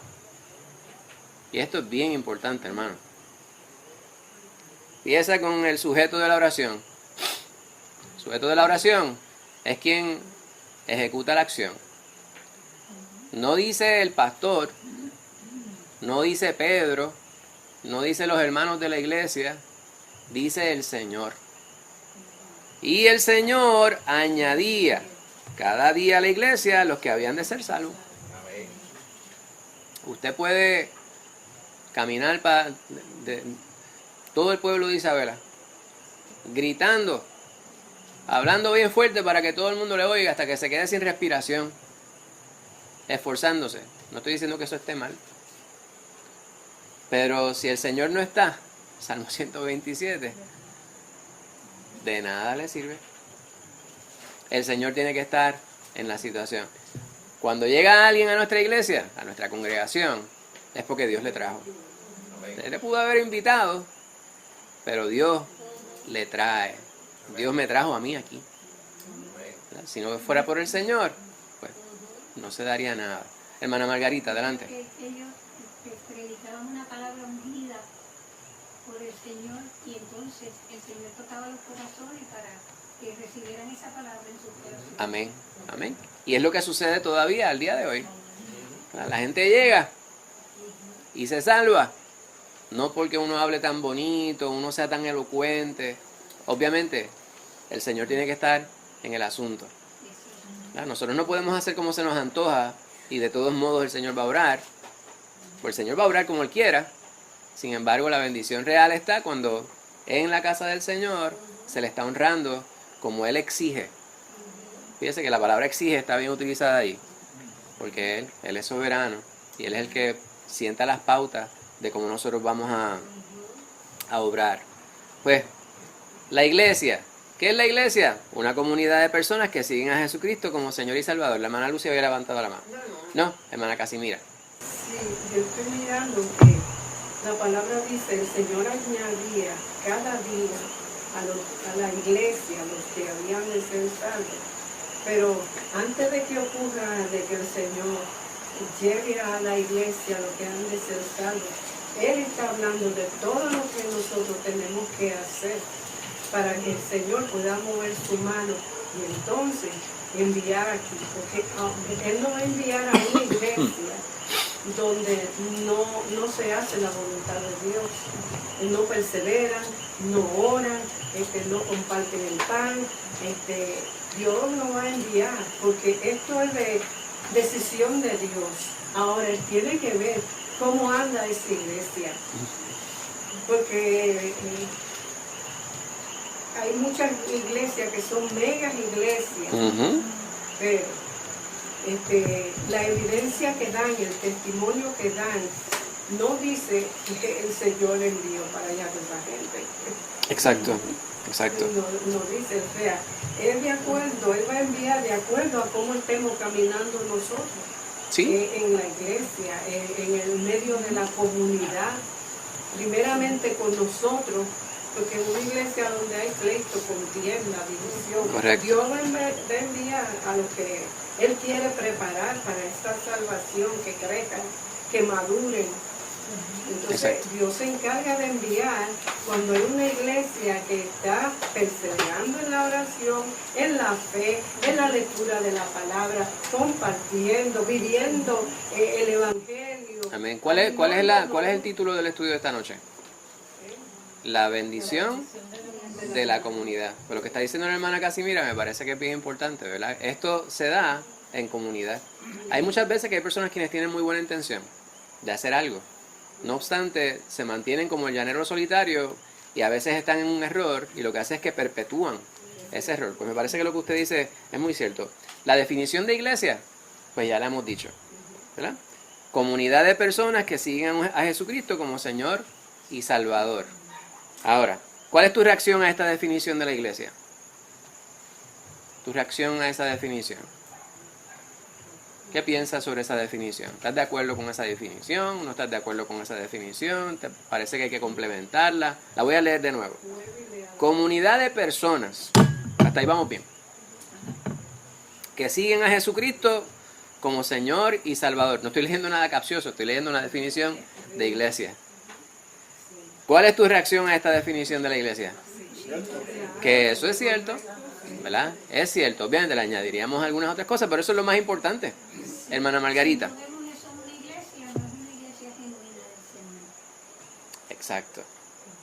y esto es bien importante, hermano, empieza con el sujeto de la oración. El sujeto de la oración es quien ejecuta la acción. No dice el pastor, no dice Pedro, no dice los hermanos de la iglesia, dice el Señor. Y el Señor añadía cada día a la iglesia los que habían de ser salvos. Usted puede caminar todo el pueblo de Isabela, gritando, hablando bien fuerte para que todo el mundo le oiga hasta que se quede sin respiración, esforzándose. No estoy diciendo que eso esté mal. Pero si el Señor no está, Salmo 127, de nada le sirve. El Señor tiene que estar en la situación. Cuando llega alguien a nuestra iglesia, a nuestra congregación, es porque Dios le trajo. Él le pudo haber invitado, pero Dios le trae. Dios me trajo a mí aquí. Si no fuera por el Señor, pues no se daría nada. Hermana Margarita, adelante. Ellos predicaban una palabra ungida por el Señor y entonces el Señor tocaba los corazones para que recibieran esa palabra en sus corazones. Amén, amén. Y es lo que sucede todavía al día de hoy. La gente llega y se salva. No porque uno hable tan bonito, uno sea tan elocuente. Obviamente, el Señor tiene que estar en el asunto. Nosotros no podemos hacer como se nos antoja y de todos modos el Señor va a obrar. Pues el Señor va a obrar como Él quiera. Sin embargo, la bendición real está cuando en la casa del Señor se le está honrando como Él exige. Fíjese que la palabra exige está bien utilizada ahí. Porque Él es soberano y Él es el que sienta las pautas de cómo nosotros vamos a obrar. Pues, la iglesia. ¿Qué es la iglesia? Una comunidad de personas que siguen a Jesucristo como Señor y Salvador. La hermana Lucia había levantado la mano. No, hermana Casimira. Sí, yo estoy mirando que la palabra dice, el Señor añadía cada día a la iglesia, los que habían de ser salvos. Pero antes de que ocurra, de que el Señor llegue a la iglesia, los que han de ser salvos, Él está hablando de todo lo que nosotros tenemos que hacer para que el Señor pueda mover su mano y entonces enviar aquí. Porque Él no va a enviar a una iglesia donde no se hace la voluntad de Dios. No perseveran, no oran, no comparten el pan. Dios no va a enviar, porque esto es de decisión de Dios. Ahora Él tiene que ver cómo anda esa iglesia. Porque hay muchas iglesias que son megas iglesias, pero la evidencia que dan y el testimonio que dan no dice que el Señor envió para allá a esa gente. Exacto, exacto. No dice, o sea, Él va a enviar de acuerdo a cómo estemos caminando nosotros. ¿Sí? En la iglesia, en el medio de la comunidad, primeramente con nosotros, porque en una iglesia donde hay pleito, contienda, división, correcto. Dios va a enviar a los que Él quiere preparar para esta salvación, que crezcan, que maduren. Entonces exacto. Dios se encarga de enviar cuando hay una iglesia que está perseverando en la oración, en la fe, en la lectura de la palabra, compartiendo, viviendo el evangelio. Amén. ¿Cuál es el título del estudio de esta noche? La bendición de la comunidad. Pero lo que está diciendo la hermana Casimira me parece que es bien importante, ¿verdad? Esto se da en comunidad. Hay muchas veces que hay personas quienes tienen muy buena intención de hacer algo. No obstante, se mantienen como el llanero solitario y a veces están en un error y lo que hace es que perpetúan ese error. Pues me parece que lo que usted dice es muy cierto. La definición de iglesia, pues ya la hemos dicho, ¿verdad? Comunidad de personas que siguen a Jesucristo como Señor y Salvador. Ahora, ¿cuál es tu reacción a esta definición de la iglesia? Tu reacción a esa definición. ¿Qué piensas sobre esa definición? ¿Estás de acuerdo con esa definición? ¿No estás de acuerdo con esa definición? ¿Te parece que hay que complementarla? La voy a leer de nuevo. Comunidad de personas, hasta ahí vamos bien, que siguen a Jesucristo como Señor y Salvador. No estoy leyendo nada capcioso, estoy leyendo una definición de iglesia. ¿Cuál es tu reacción a esta definición de la iglesia? Que eso es cierto, ¿verdad? Es cierto. Obviamente le añadiríamos algunas otras cosas, pero eso es lo más importante. Hermana Margarita. Si no vemos eso en una iglesia, no es una iglesia genuina del Señor. Exacto.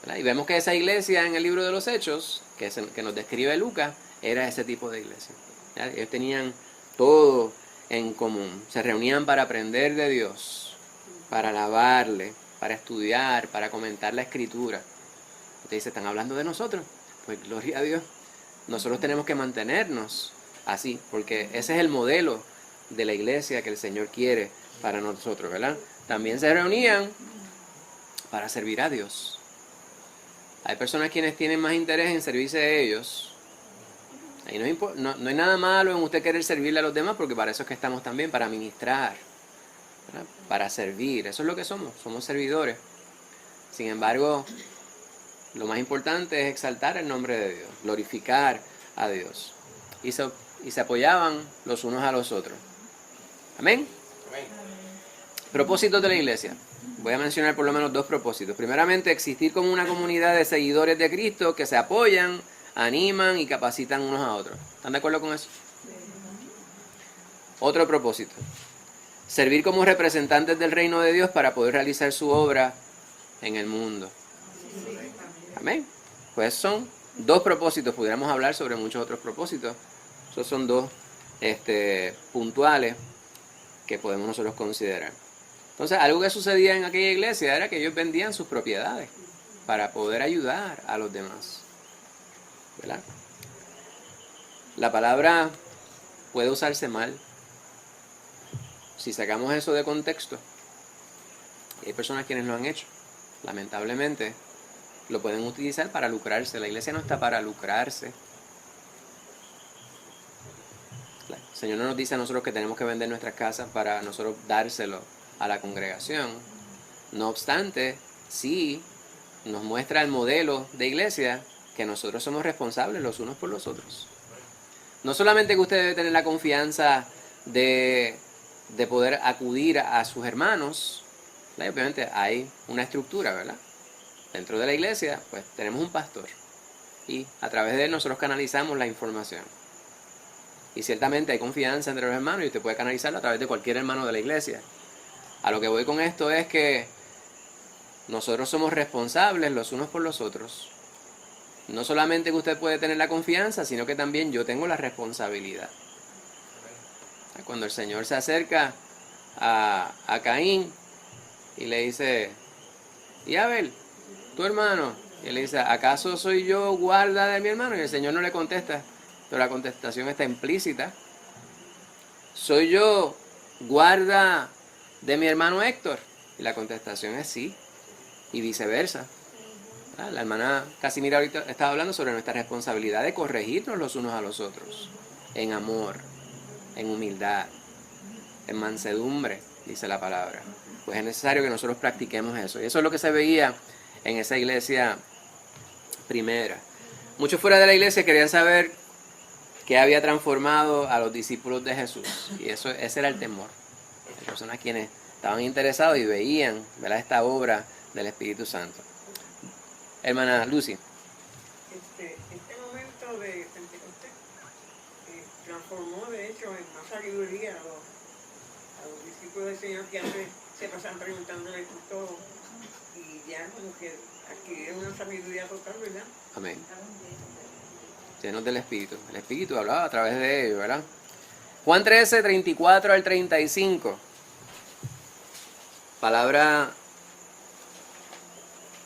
¿Verdad? Y vemos que esa iglesia en el libro de los Hechos, que nos describe Lucas, era ese tipo de iglesia. ¿Verdad? Ellos tenían todo en común. Se reunían para aprender de Dios. para alabarle, para estudiar, para comentar la Escritura. Usted dice, ¿están hablando de nosotros? Pues gloria a Dios. Nosotros tenemos que mantenernos así, porque ese es el modelo de la iglesia que el Señor quiere para nosotros, ¿verdad? También se reunían para servir a Dios. Hay personas quienes tienen más interés en servirse a ellos. Ahí no hay nada malo en usted querer servirle a los demás, porque para eso es que estamos también, para ministrar, ¿verdad? Para servir. Eso es lo que somos servidores. Sin embargo, lo más importante es exaltar el nombre de Dios, glorificar a Dios. Y se apoyaban los unos a los otros. Amén. Propósitos de la iglesia. Voy a mencionar por lo menos 2 propósitos. Primeramente, existir como una comunidad de seguidores de Cristo que se apoyan, animan y capacitan unos a otros. ¿Están de acuerdo con eso? Otro propósito. Servir como representantes del reino de Dios para poder realizar su obra en el mundo. Amén. Pues son 2 propósitos. Pudiéramos hablar sobre muchos otros propósitos. Esos son 2 puntuales que podemos nosotros considerar. Entonces, algo que sucedía en aquella iglesia era que ellos vendían sus propiedades para poder ayudar a los demás, ¿verdad? La palabra puede usarse mal si sacamos eso de contexto. Hay personas quienes lo han hecho. Lamentablemente, lo pueden utilizar para lucrarse. La iglesia no está para lucrarse. El Señor no nos dice a nosotros que tenemos que vender nuestras casas para nosotros dárselo a la congregación. No obstante, sí nos muestra el modelo de iglesia que nosotros somos responsables los unos por los otros. No solamente que usted debe tener la confianza de poder acudir a sus hermanos, ¿verdad? Obviamente hay una estructura, ¿verdad? Dentro de la iglesia, pues tenemos un pastor y a través de él nosotros canalizamos la información. Y ciertamente hay confianza entre los hermanos y usted puede canalizarlo a través de cualquier hermano de la iglesia. A lo que voy con esto es que nosotros somos responsables los unos por los otros. No solamente que usted puede tener la confianza, sino que también yo tengo la responsabilidad. Cuando el Señor se acerca a Caín y le dice, y Abel, tu hermano, y él le dice, ¿acaso soy yo guarda de mi hermano? Y el Señor no le contesta, pero la contestación está implícita. ¿Soy yo guarda de mi hermano Héctor? Y la contestación es sí, y viceversa. La hermana Casimira ahorita estaba hablando sobre nuestra responsabilidad de corregirnos los unos a los otros, en amor, en humildad, en mansedumbre, dice la palabra. Pues es necesario que nosotros practiquemos eso. Y eso es lo que se veía en esa iglesia primera. Muchos fuera de la iglesia querían saber qué había transformado a los discípulos de Jesús. Y ese era el temor. Las personas quienes estaban interesados y veían, ¿verdad?, esta obra del Espíritu Santo. Hermana Lucy. Este momento de Pentecostés transformó de hecho en más sabiduría a los discípulos del Señor, que antes se pasaban preguntándole por todo, y ya como que adquirieron una sabiduría total, ¿verdad? Amén. Llenos del Espíritu. El Espíritu hablaba a través de ellos, ¿verdad? Juan 13, 34 al 35. Palabra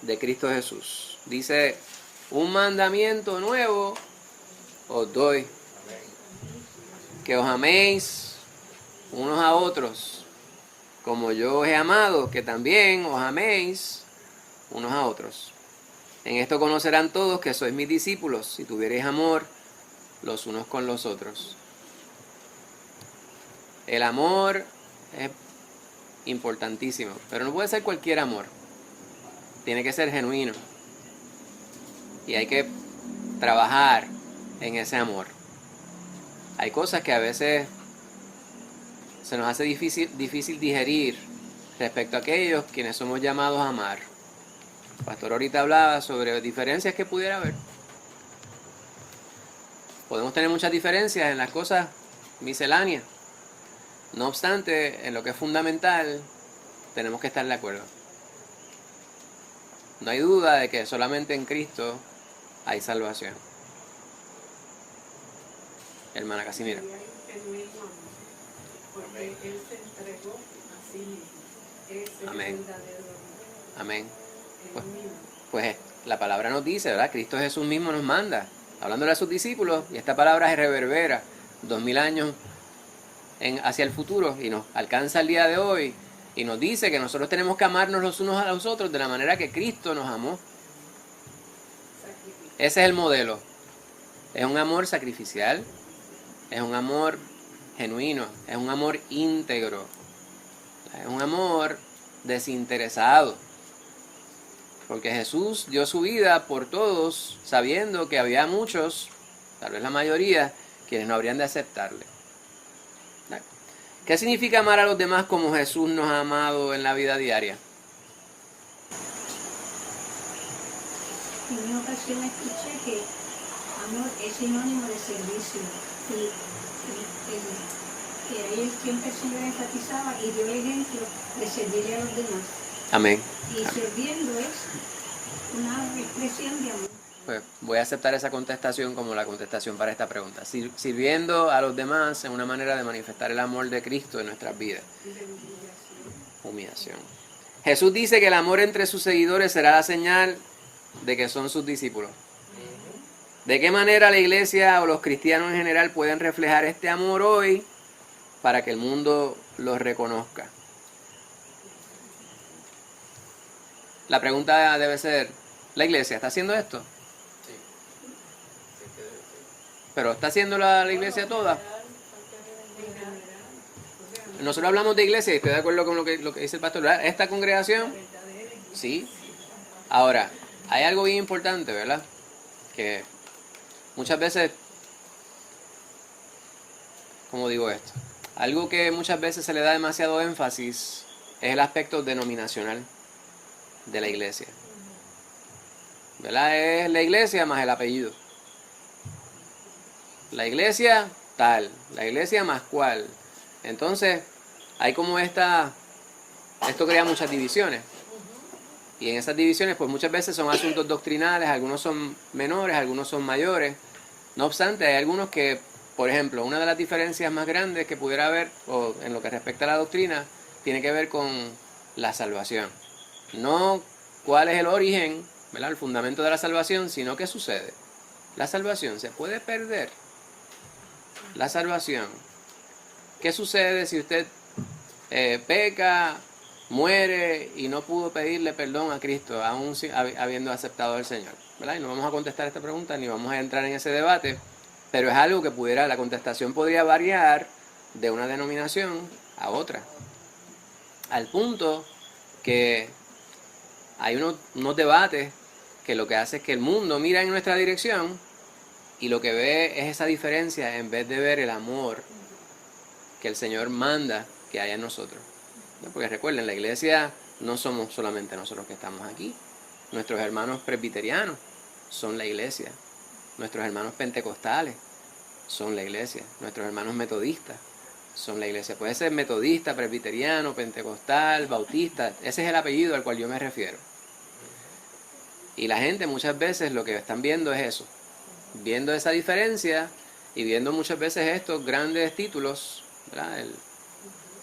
de Cristo Jesús. Dice, un mandamiento nuevo os doy, que os améis unos a otros, como yo os he amado, que también os améis unos a otros. En esto conocerán todos que sois mis discípulos, si tuviereis amor los unos con los otros. El amor es importantísimo, pero no puede ser cualquier amor. Tiene que ser genuino. Y hay que trabajar en ese amor. Hay cosas que a veces se nos hace difícil digerir respecto a aquellos quienes somos llamados a amar. El pastor ahorita hablaba sobre diferencias que pudiera haber. Podemos tener muchas diferencias en las cosas misceláneas. No obstante, en lo que es fundamental, tenemos que estar de acuerdo. No hay duda de que solamente en Cristo hay salvación. Hermana Casimira. Y hay un genuino amor, porque Él se entregó a sí mismo. Ese es el Amén. verdadero amor. Amén. El mismo. Pues la palabra nos dice, ¿verdad? Cristo Jesús mismo nos manda, hablándole a sus discípulos, y esta palabra se reverbera 2000 años hacia el futuro y nos alcanza el día de hoy y nos dice que nosotros tenemos que amarnos los unos a los otros de la manera que Cristo nos amó. Sacrificio. Ese es el modelo. Es un amor sacrificial, es un amor genuino, es un amor íntegro, es un amor desinteresado. Porque Jesús dio su vida por todos, sabiendo que había muchos, tal vez la mayoría, quienes no habrían de aceptarle. ¿Qué significa amar a los demás como Jesús nos ha amado en la vida diaria? En una ocasión escuché que amor es sinónimo de servicio. Que ahí siempre el Señor enfatizaba y dio el ejemplo de servirle a los demás. Amén. Y sirviendo es una expresión de amor. Pues voy a aceptar esa contestación como la contestación para esta pregunta. Sirviendo a los demás es una manera de manifestar el amor de Cristo en nuestras vidas. Humillación. Jesús dice que el amor entre sus seguidores será la señal de que son sus discípulos. ¿De qué manera la iglesia o los cristianos en general pueden reflejar este amor hoy para que el mundo los reconozca? La pregunta debe ser, ¿la iglesia está haciendo esto? Sí. Sí que debe ser. ¿Pero está haciendo la iglesia toda? Nosotros hablamos de iglesia y estoy de acuerdo con lo que dice el pastor, ¿verdad? ¿Esta congregación? Sí. Ahora, hay algo bien importante, ¿verdad? Que muchas veces, ¿cómo digo esto? Algo que muchas veces se le da demasiado énfasis es el aspecto denominacional de la iglesia. ¿Verdad? Es la iglesia más el apellido. La iglesia tal, la iglesia más cual. Entonces, hay como esto crea muchas divisiones. Y en esas divisiones, pues muchas veces son asuntos doctrinales, algunos son menores, algunos son mayores. No obstante, hay algunos que, por ejemplo, una de las diferencias más grandes que pudiera haber, o en lo que respecta a la doctrina, tiene que ver con la salvación. No cuál es el origen, ¿verdad? El fundamento de la salvación, sino qué sucede. La salvación se puede perder. La salvación. ¿Qué sucede si usted peca, muere y no pudo pedirle perdón a Cristo, aún habiendo aceptado al Señor? ¿Verdad? Y no vamos a contestar esta pregunta, ni vamos a entrar en ese debate, pero es algo que la contestación podría variar de una denominación a otra. Al punto que hay unos debates que lo que hace es que el mundo mira en nuestra dirección y lo que ve es esa diferencia en vez de ver el amor que el Señor manda que haya en nosotros. Porque recuerden, la iglesia no somos solamente nosotros que estamos aquí. Nuestros hermanos presbiterianos son la iglesia. Nuestros hermanos pentecostales son la iglesia. Nuestros hermanos metodistas son la iglesia. Puede ser metodista, presbiteriano, pentecostal, bautista. Ese es el apellido al cual yo me refiero. Y la gente muchas veces lo que están viendo es eso. Viendo esa diferencia y viendo muchas veces estos grandes títulos, ¿verdad? El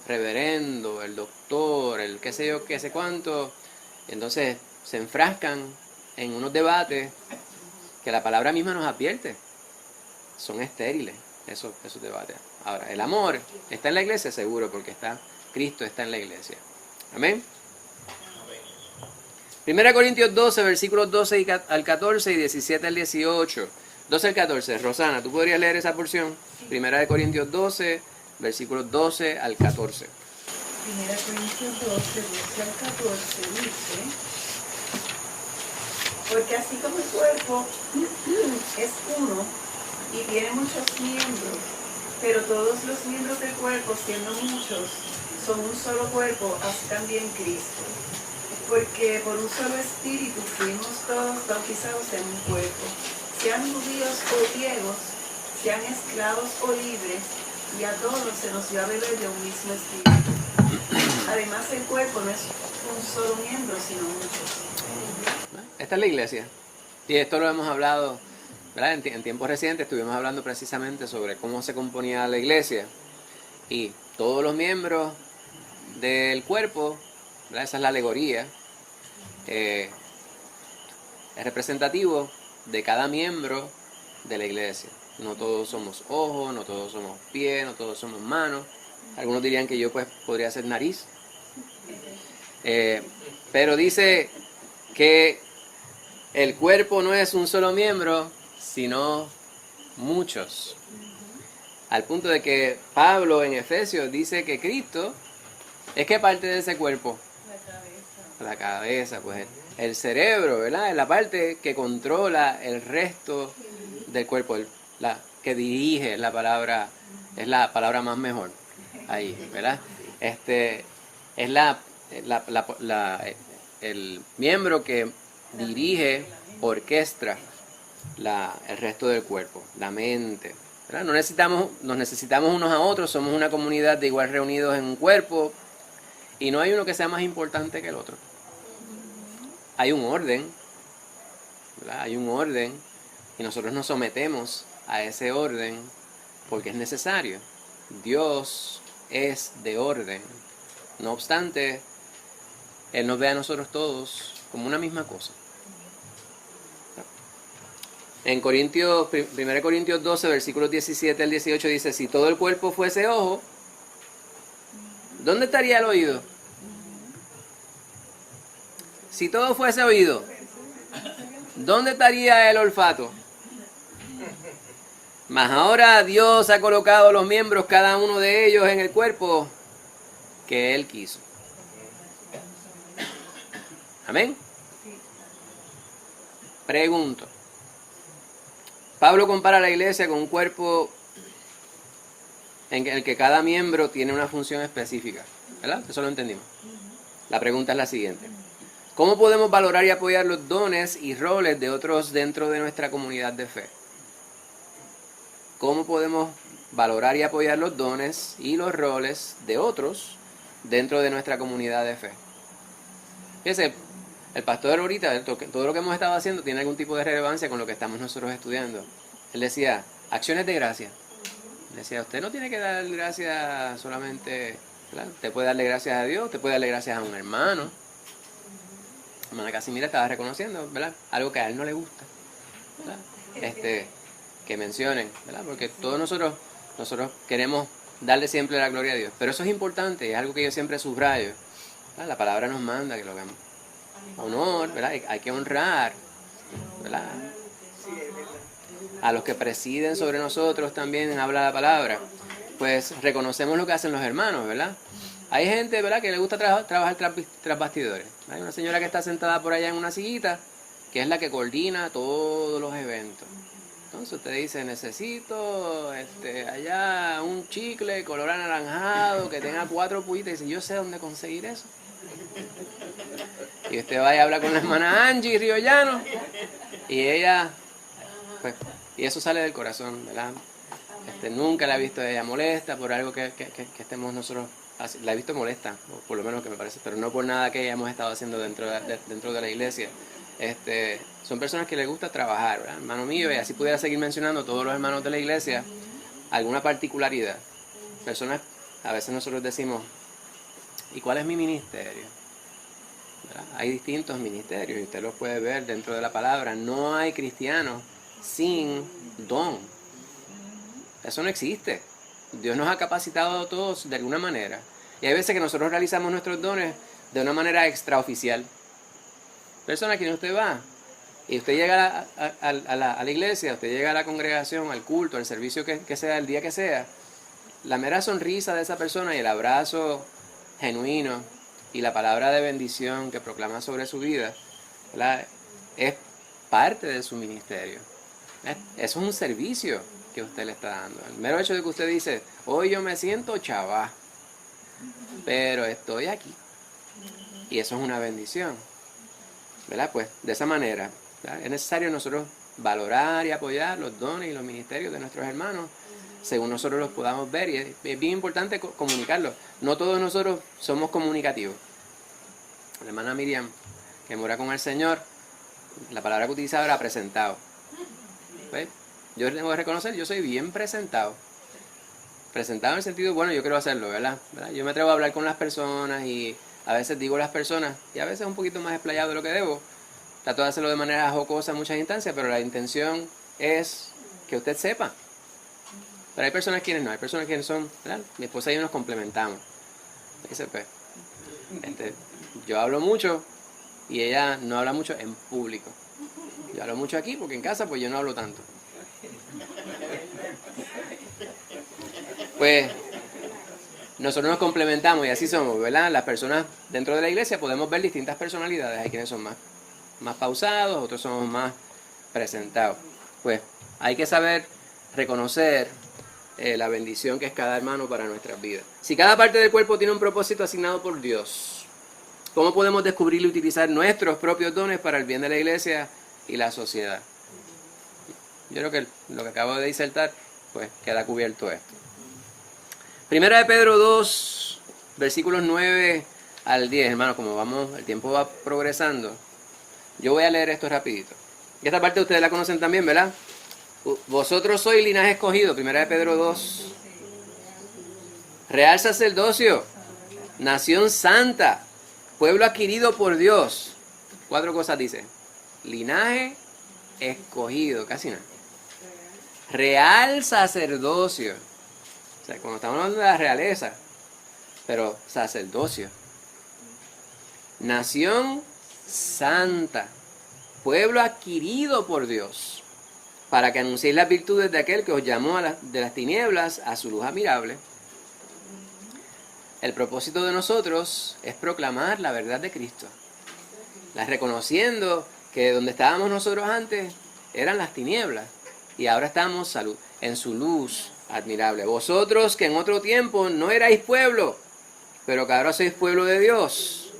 reverendo, el doctor, el qué sé yo, qué sé cuánto. Entonces se enfrascan en unos debates que la palabra misma nos advierte. Son estériles esos debates. Ahora, el amor está en la iglesia, seguro, porque Cristo está en la iglesia. Amén. 1 Corintios 12, versículos 12 al 14 y 17 al 18. 12 al 14. Rosana, ¿tú podrías leer esa porción? 1 Corintios 12, versículos 12 al 14. 1 Corintios 12, 12 al 14 dice: porque así como el cuerpo es uno y tiene muchos miembros, pero todos los miembros del cuerpo, siendo muchos, son un solo cuerpo, así también Cristo. Porque por un solo espíritu fuimos todos bautizados en un cuerpo, sean judíos o griegos, sean esclavos o libres, y a todos se nos dio a beber de un mismo espíritu. Además, el cuerpo no es un solo miembro, sino muchos. Esta es la iglesia. Y esto lo hemos hablado, ¿verdad? En tiempos recientes estuvimos hablando precisamente sobre cómo se componía la iglesia. Y todos los miembros del cuerpo ¿verdad? Esa es la alegoría. Es representativo de cada miembro de la iglesia. No todos somos ojos, no todos somos pies, no todos somos manos. Algunos dirían que yo pues podría ser nariz. Pero dice que el cuerpo no es un solo miembro, sino muchos. Al punto de que Pablo en Efesios dice que Cristo es que parte de ese cuerpo. La cabeza, pues el cerebro, ¿verdad? Es la parte que controla el resto del cuerpo, la que dirige la palabra, es la palabra más mejor ahí, ¿verdad? Es el miembro que dirige, orquestra el resto del cuerpo, la mente, ¿verdad? Nos necesitamos unos a otros, somos una comunidad de igual reunidos en un cuerpo y no hay uno que sea más importante que el otro. Hay un orden, ¿verdad? Hay un orden y nosotros nos sometemos a ese orden porque es necesario. Dios es de orden. No obstante, Él nos ve a nosotros todos como una misma cosa. En 1 Corintios 12, versículos 17 al 18 dice, si todo el cuerpo fuese ojo, ¿dónde estaría el oído? Si todo fuese oído, ¿dónde estaría el olfato? Mas ahora Dios ha colocado los miembros, cada uno de ellos, en el cuerpo que Él quiso. Amén. Pregunto. Pablo compara la iglesia con un cuerpo en el que cada miembro tiene una función específica, ¿verdad? Eso lo entendimos. La pregunta es la siguiente. ¿Cómo podemos valorar y apoyar los dones y roles de otros dentro de nuestra comunidad de fe? ¿Cómo podemos valorar y apoyar los dones y los roles de otros dentro de nuestra comunidad de fe? Fíjense, el pastor ahorita, todo lo que hemos estado haciendo tiene algún tipo de relevancia con lo que estamos nosotros estudiando. Él decía, acciones de gracia. Él decía, usted no tiene que dar gracias solamente, ¿verdad? Usted puede darle gracias a Dios, usted puede darle gracias a un hermano. Hermana Casimira estaba reconociendo, ¿verdad? Algo que a él no le gusta, ¿verdad? Que mencionen, ¿verdad? Porque todos nosotros queremos darle siempre la gloria a Dios. Pero eso es importante, es algo que yo siempre subrayo, ¿verdad? La palabra nos manda que lo hagamos. Honor, ¿verdad? Hay que honrar, ¿verdad? A los que presiden sobre nosotros también habla la palabra. Pues reconocemos lo que hacen los hermanos, ¿verdad? Hay gente, ¿verdad?, que le gusta trabajar tras bastidores. Hay una señora que está sentada por allá en una sillita, que es la que coordina todos los eventos. Entonces usted dice, necesito allá un chicle color anaranjado que tenga 4 puitas. Y dice, yo sé dónde conseguir eso. Y usted va y habla con la hermana Angie Río Llano. Y ella, pues, y eso sale del corazón, ¿verdad? Nunca la he visto ella molesta por algo que estemos nosotros. La he visto molesta, por lo menos que me parece, pero no por nada que hayamos estado haciendo dentro de la iglesia. Son personas que les gusta trabajar, ¿verdad? Hermano mío, y así pudiera seguir mencionando todos los hermanos de la iglesia, alguna particularidad. Personas, a veces nosotros decimos, ¿y cuál es mi ministerio? ¿Verdad? Hay distintos ministerios y usted los puede ver dentro de la palabra. No hay cristianos sin don. Eso no existe. Dios nos ha capacitado a todos de alguna manera. Y hay veces que nosotros realizamos nuestros dones de una manera extraoficial. Persona, ¿a quién usted va? Y usted llega a la iglesia, usted llega a la congregación, al culto, al servicio que sea, el día que sea. La mera sonrisa de esa persona y el abrazo genuino y la palabra de bendición que proclama sobre su vida, ¿verdad?, es parte de su ministerio. Eso es un servicio que usted le está dando. El mero hecho de que usted dice, hoy yo me siento chava, pero estoy aquí. Y eso es una bendición, ¿verdad? Pues de esa manera, ¿verdad?, es necesario nosotros valorar y apoyar los dones y los ministerios de nuestros hermanos según nosotros los podamos ver. Y es bien importante comunicarlo. No todos nosotros somos comunicativos. La hermana Miriam, que mora con el Señor, la palabra que utilizaba era presentado. ¿Ves? Yo tengo que reconocer, yo soy bien presentado. Presentado en el sentido, bueno, yo quiero hacerlo, ¿verdad? Yo me atrevo a hablar con las personas y a veces digo las personas, y a veces un poquito más explayado de lo que debo. Trato de hacerlo de manera jocosa en muchas instancias, pero la intención es que usted sepa. Pero hay personas quienes no, hay personas quienes son, ¿verdad? Mi esposa y yo nos complementamos. Dice, pues, yo hablo mucho y ella no habla mucho en público. Yo hablo mucho aquí porque en casa pues yo no hablo tanto. Pues nosotros nos complementamos y así somos, ¿verdad? Las personas dentro de la iglesia podemos ver distintas personalidades. Hay quienes son más pausados, otros somos más presentados. Pues hay que saber reconocer la bendición que es cada hermano para nuestras vidas. Si cada parte del cuerpo tiene un propósito asignado por Dios, ¿cómo podemos descubrir y utilizar nuestros propios dones para el bien de la iglesia y la sociedad? Yo creo que lo que acabo de disertar, pues queda cubierto esto. Primera de Pedro 2, versículos 9 al 10, hermano, como vamos, el tiempo va progresando. Yo voy a leer esto rapidito. Y esta parte ustedes la conocen también, ¿verdad? Vosotros sois linaje escogido, primera de Pedro 2. Real sacerdocio, nación santa, pueblo adquirido por Dios. 4 cosas dice. Linaje escogido, casi nada. Real sacerdocio. O sea, cuando estamos hablando de la realeza, pero sacerdocio. Nación santa, pueblo adquirido por Dios, para que anunciéis las virtudes de aquel que os llamó de las tinieblas a su luz admirable. El propósito de nosotros es proclamar la verdad de Cristo, reconociendo que donde estábamos nosotros antes eran las tinieblas y ahora estamos en su luz admirable. Vosotros que en otro tiempo no erais pueblo, pero que ahora sois pueblo de Dios,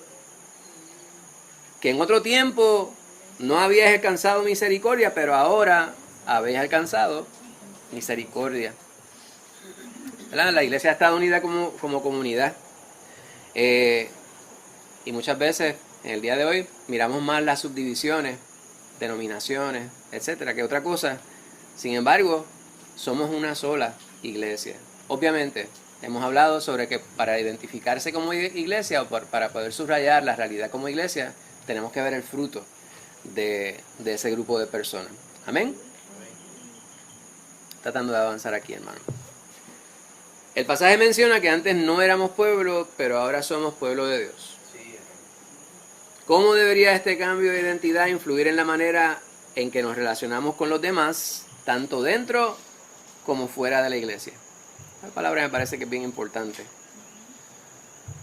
que en otro tiempo no habíais alcanzado misericordia, pero ahora habéis alcanzado misericordia. ¿Verdad? La iglesia ha estado unida como comunidad. Y muchas veces, en el día de hoy, miramos más las subdivisiones, denominaciones, etcétera, que otra cosa. Sin embargo, somos una sola iglesia. Obviamente, hemos hablado sobre que para identificarse como iglesia o para poder subrayar la realidad como iglesia, tenemos que ver el fruto de ese grupo de personas. ¿Amén? Tratando de avanzar aquí, hermano. El pasaje menciona que antes no éramos pueblo, pero ahora somos pueblo de Dios. ¿Cómo debería este cambio de identidad influir en la manera en que nos relacionamos con los demás, tanto dentro como fuera de la iglesia? La palabra me parece que es bien importante.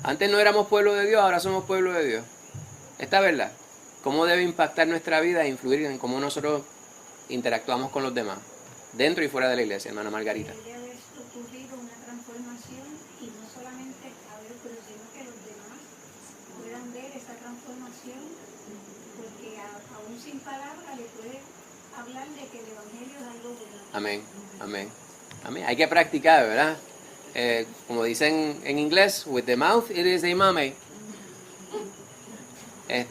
Antes no éramos pueblo de Dios, ahora somos pueblo de Dios. ¿Esta verdad? ¿Cómo debe impactar nuestra vida e influir en cómo nosotros interactuamos con los demás, dentro y fuera de la iglesia, hermana Margarita? Debe haber ocurrido una transformación y no solamente pero sino que los demás puedan ver esa transformación, porque aún sin palabras le puede hablar de que el evangelio es algo bueno. Amén, amén, amén. Hay que practicar, ¿verdad? Como dicen en inglés, with the mouth it is a mame.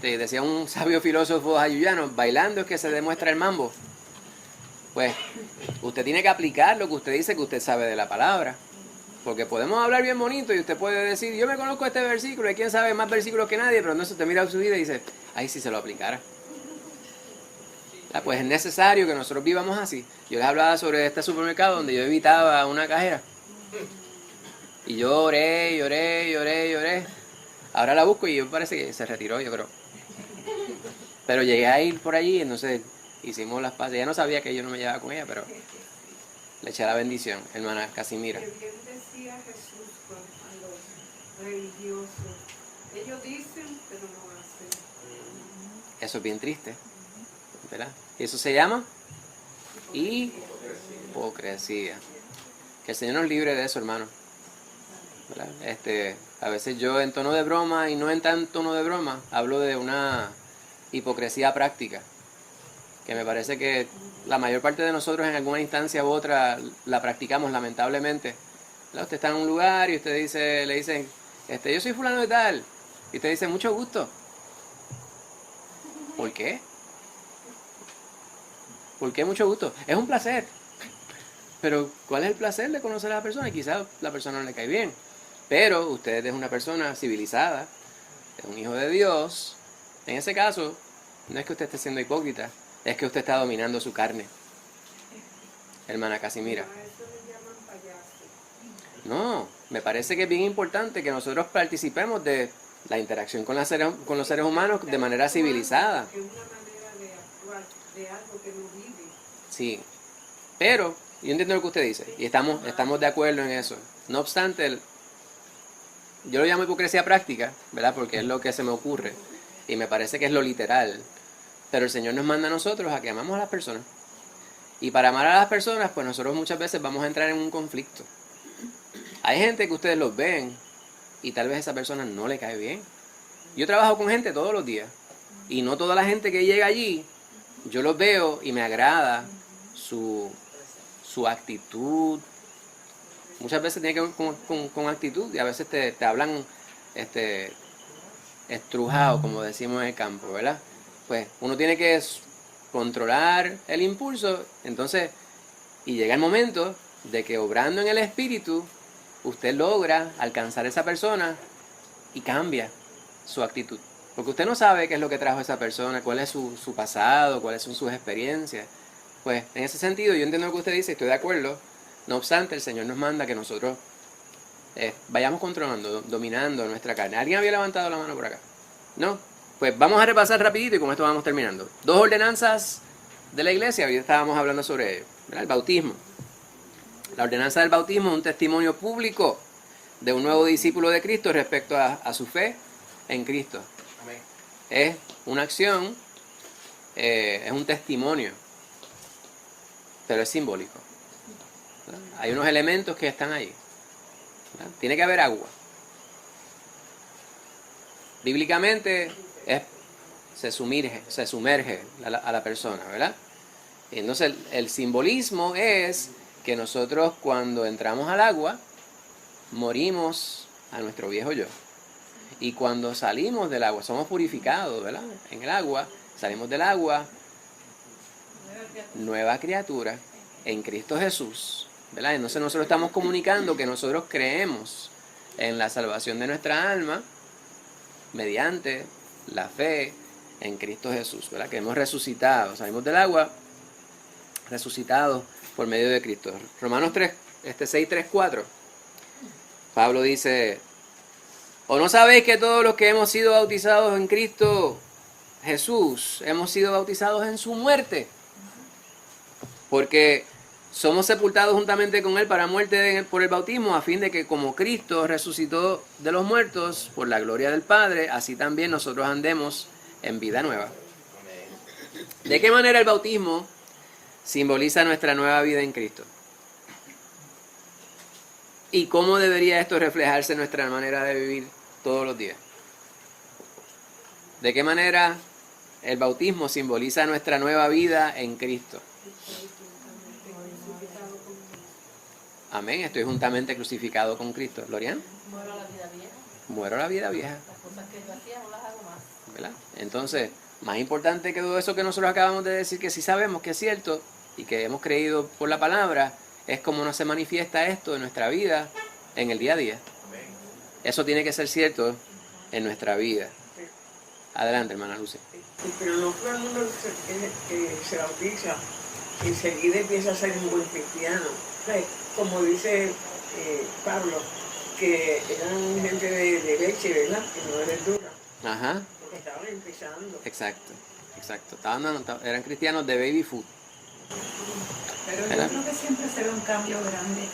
Decía un sabio filósofo ayuyano, bailando es que se demuestra el mambo. Pues usted tiene que aplicar lo que usted dice que usted sabe de la palabra. Porque podemos hablar bien bonito y usted puede decir, yo me conozco este versículo y quién sabe más versículos que nadie, pero entonces usted mira su vida y dice, ay, si se lo aplicara. Pues es necesario que nosotros vivamos así. Yo les hablaba sobre este supermercado donde yo evitaba una cajera. Y yo lloré. Ahora la busco y yo parece que se retiró, yo creo. Pero llegué a ir por allí, entonces hicimos las paces. Ella no sabía que yo no me llevaba con ella, pero le eché la bendición, hermana Casimira. Que bien decía Jesús a los religiosos. Ellos dicen, pero no hacen. Eso es bien triste, ¿verdad? Y eso se llama hipocresía. Que el Señor nos libre de eso, hermano. ¿Verdad? A veces yo en tono de broma y no en tan tono de broma hablo de una hipocresía práctica, que me parece que la mayor parte de nosotros en alguna instancia u otra la practicamos lamentablemente. ¿Verdad? Usted está en un lugar y usted le dicen, yo soy fulano de tal, y usted dice, mucho gusto. ¿Por qué? ¿Por qué mucho gusto? Es un placer. Pero ¿cuál es el placer de conocer a la persona? Quizás la persona no le cae bien, pero usted es una persona civilizada, es un hijo de Dios, en ese caso, no es que usted esté siendo hipócrita, es que usted está dominando su carne. Hermana Casimira. A eso le llaman payaso. No, me parece que es bien importante que nosotros participemos de la interacción con los seres humanos de manera civilizada. Que es una manera de actuar de algo que no vive. Sí, pero yo entiendo lo que usted dice y estamos de acuerdo en eso. No obstante, yo lo llamo hipocresía práctica, ¿verdad? Porque es lo que se me ocurre y me parece que es lo literal. Pero el Señor nos manda a nosotros a que amamos a las personas. Y para amar a las personas, pues nosotros muchas veces vamos a entrar en un conflicto. Hay gente que ustedes los ven y tal vez esa persona no le cae bien. Yo trabajo con gente todos los días y no toda la gente que llega allí, yo los veo y me agrada su actitud. Muchas veces tiene que ver con actitud y a veces te hablan estrujado, como decimos en el campo, ¿verdad? Pues uno tiene que controlar el impulso, entonces, y llega el momento de que obrando en el espíritu, usted logra alcanzar a esa persona y cambia su actitud. Porque usted no sabe qué es lo que trajo esa persona, cuál es su pasado, cuáles son sus experiencias. Pues en ese sentido yo entiendo lo que usted dice, estoy de acuerdo. No obstante, el Señor nos manda que nosotros vayamos controlando, dominando nuestra carne. ¿Alguien había levantado la mano por acá? ¿No? Pues vamos a repasar rapidito y con esto vamos terminando. 2 ordenanzas de la iglesia, hoy estábamos hablando sobre ello, ¿verdad? El bautismo. La ordenanza del bautismo es un testimonio público de un nuevo discípulo de Cristo respecto a su fe en Cristo. Amén. Es una acción, es un testimonio, pero es simbólico, ¿verdad? Hay unos elementos que están ahí, ¿verdad? Tiene que haber agua. Bíblicamente se sumerge a la persona, ¿verdad? Entonces el simbolismo es que nosotros cuando entramos al agua morimos a nuestro viejo yo. Y cuando salimos del agua, somos purificados, ¿verdad? En el agua, salimos del agua, nueva criatura en Cristo Jesús, ¿verdad? Entonces nosotros estamos comunicando que nosotros creemos en la salvación de nuestra alma mediante la fe en Cristo Jesús, ¿verdad? Que hemos resucitado, salimos del agua resucitados por medio de Cristo. Romanos 6, 3, 4. Pablo dice: ¿o no sabéis que todos los que hemos sido bautizados en Cristo Jesús hemos sido bautizados en su muerte? Porque somos sepultados juntamente con Él para muerte por el bautismo, a fin de que como Cristo resucitó de los muertos por la gloria del Padre, así también nosotros andemos en vida nueva. Amén. ¿De qué manera el bautismo simboliza nuestra nueva vida en Cristo? ¿Y cómo debería esto reflejarse en nuestra manera de vivir todos los días? ¿De qué manera el bautismo simboliza nuestra nueva vida en Cristo? Amén, estoy juntamente crucificado con Cristo. ¿Lorian? Muero a la vida vieja. Muero a la vida vieja, Las cosas que yo hacía no las hago más. ¿verdad? Entonces, más importante que todo eso que nosotros acabamos de decir, que sí sabemos que es cierto y que hemos creído por la palabra, es cómo nos se manifiesta esto en nuestra vida, en el día a día. Amén. Eso tiene que ser cierto en nuestra vida. Adelante, hermana Lucy. Pero no todo el mundo que se bautiza enseguida empieza a ser un buen cristiano. Como dice Pablo, que eran gente de leche, ¿verdad? Que no de verdura, Ajá, porque estaban empezando. exacto. Eran cristianos de baby food. Pero ¿Verdad? yo creo que siempre se ve un cambio grande.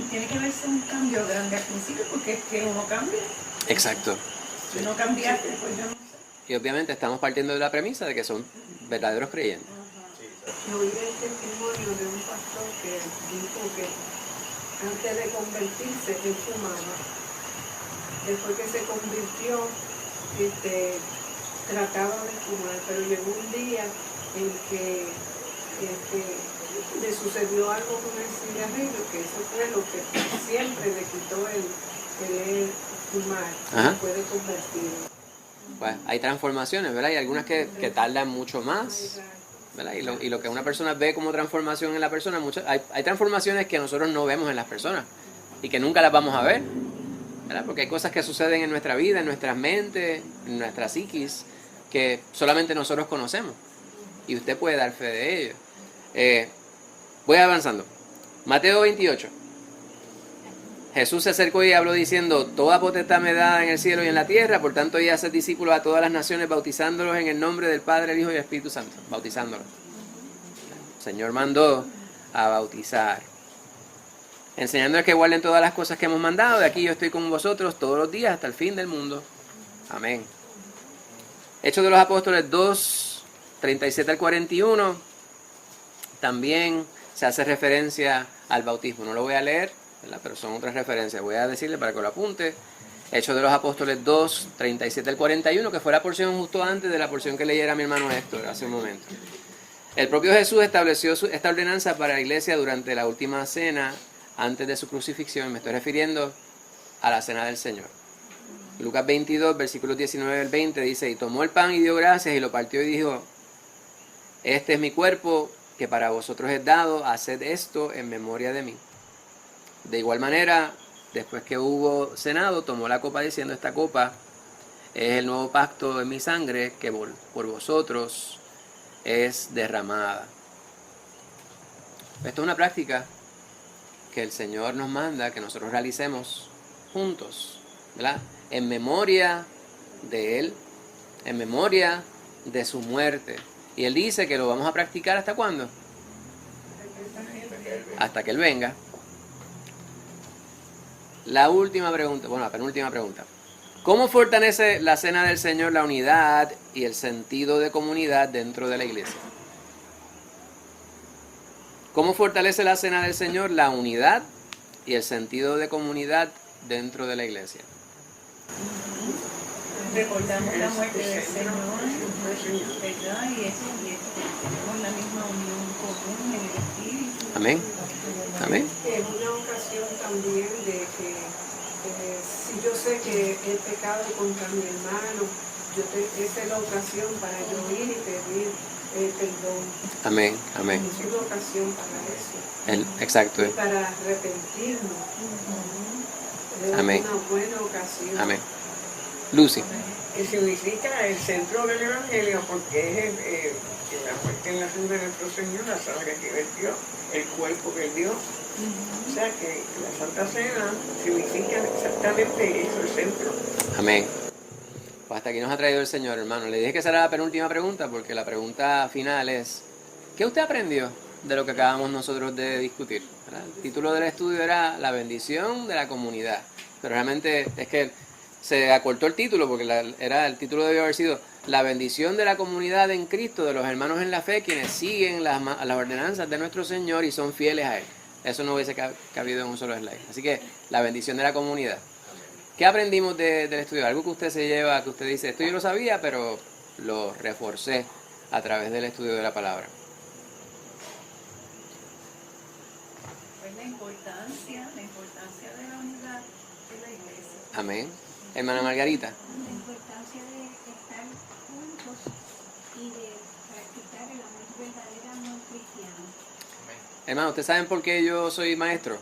Tiene que verse un cambio grande al principio porque es que uno cambia. Exacto. Si no cambiaste, pues yo no sé. Y obviamente estamos partiendo de la premisa de que son verdaderos creyentes. Yo oí el testimonio de un pastor que dijo que antes de convertirse él fumaba. Después que se convirtió, trataba de fumar, pero llegó un día en que le sucedió algo con el cigarrillo, que eso fue lo que siempre le quitó el fumar, Ajá. después de convertirlo. Pues hay transformaciones, ¿verdad? Y algunas que tardan mucho más, ¿verdad? Y lo que una persona ve como transformación en la persona, hay transformaciones que nosotros no vemos en las personas y que nunca las vamos a ver. ¿verdad? Porque hay cosas que suceden en nuestra vida, en nuestras mentes, en nuestra psiquis, que solamente nosotros conocemos. Y usted puede dar fe de ello. Voy avanzando. Mateo 28. Jesús se acercó y habló diciendo: toda potestad me da en el cielo y en la tierra, por tanto id a hacer discípulos a todas las naciones, bautizándolos en el nombre del Padre, el Hijo y el Espíritu Santo. Bautizándolos. El Señor mandó a bautizar, enseñándoles que guarden todas las cosas que hemos mandado. De aquí yo estoy con vosotros todos los días hasta el fin del mundo. Amén. Hechos de los Apóstoles 2, 37 al 41, también se hace referencia al bautismo. No lo voy a leer, ¿verdad? Pero son otras referencias. Voy a decirle para que lo apunte. Hechos de los Apóstoles 2, 37 al 41, que fue la porción justo antes de la porción que leyera mi hermano Héctor hace un momento. El propio Jesús estableció esta ordenanza para la iglesia durante la última cena antes de su crucifixión. Me estoy refiriendo a la cena del Señor. Lucas 22, versículos 19 al 20 dice: y tomó el pan y dio gracias y lo partió y dijo: este es mi cuerpo que para vosotros es dado, haced esto en memoria de mí. De igual manera, después que hubo cenado, tomó la copa diciendo: esta copa es el nuevo pacto en mi sangre que por vosotros es derramada. Esto es una práctica que el Señor nos manda que nosotros realicemos juntos, ¿verdad? En memoria de Él, en memoria de su muerte. Y Él dice que lo vamos a practicar ¿hasta cuándo? Hasta que Él venga. La última pregunta, bueno, la penúltima pregunta. ¿Cómo fortalece la cena del Señor la unidad y el sentido de comunidad dentro de la iglesia? ¿Cómo fortalece la cena del Señor la unidad y el sentido de comunidad dentro de la iglesia? Recordamos la muerte del Señor, ¿verdad? Y eso, tenemos la misma unión común en el Espíritu. Amén. Amén. Es una ocasión también de que si yo sé que he pecado contra mi hermano, esa es la ocasión para yo ir y pedir perdón. Amén. Amén. Es una ocasión para eso. Exacto. Y para arrepentirnos. Amén. Es una buena ocasión. Amén. Lucy. Que significa el centro del Evangelio, porque es la muerte en la cruz de nuestro Señor, la sangre que vertió, el cuerpo que él dio. O sea que la Santa Cena significa exactamente eso, el centro. Amén. Pues hasta aquí nos ha traído el Señor, hermano. Le dije que esa era la penúltima pregunta, porque la pregunta final es: ¿qué usted aprendió de lo que acabamos nosotros de discutir? ¿Verdad? El título del estudio era La bendición de la comunidad. Pero realmente es que se acortó el título, porque el título debió haber sido La bendición de la comunidad en Cristo, de los hermanos en la fe, quienes siguen las ordenanzas de nuestro Señor y son fieles a Él. Eso no hubiese cabido en un solo slide. Así que la bendición de la comunidad. ¿Qué aprendimos del estudio? Algo que usted se lleva, que usted dice: esto yo lo sabía, pero lo reforcé a través del estudio de la palabra. Pues la importancia de la unidad de la iglesia. Amén. Hermana Margarita. La importancia de estar juntos y de practicar el amor verdadero, amor cristiano. Hermano, ¿ustedes saben por qué yo soy maestro?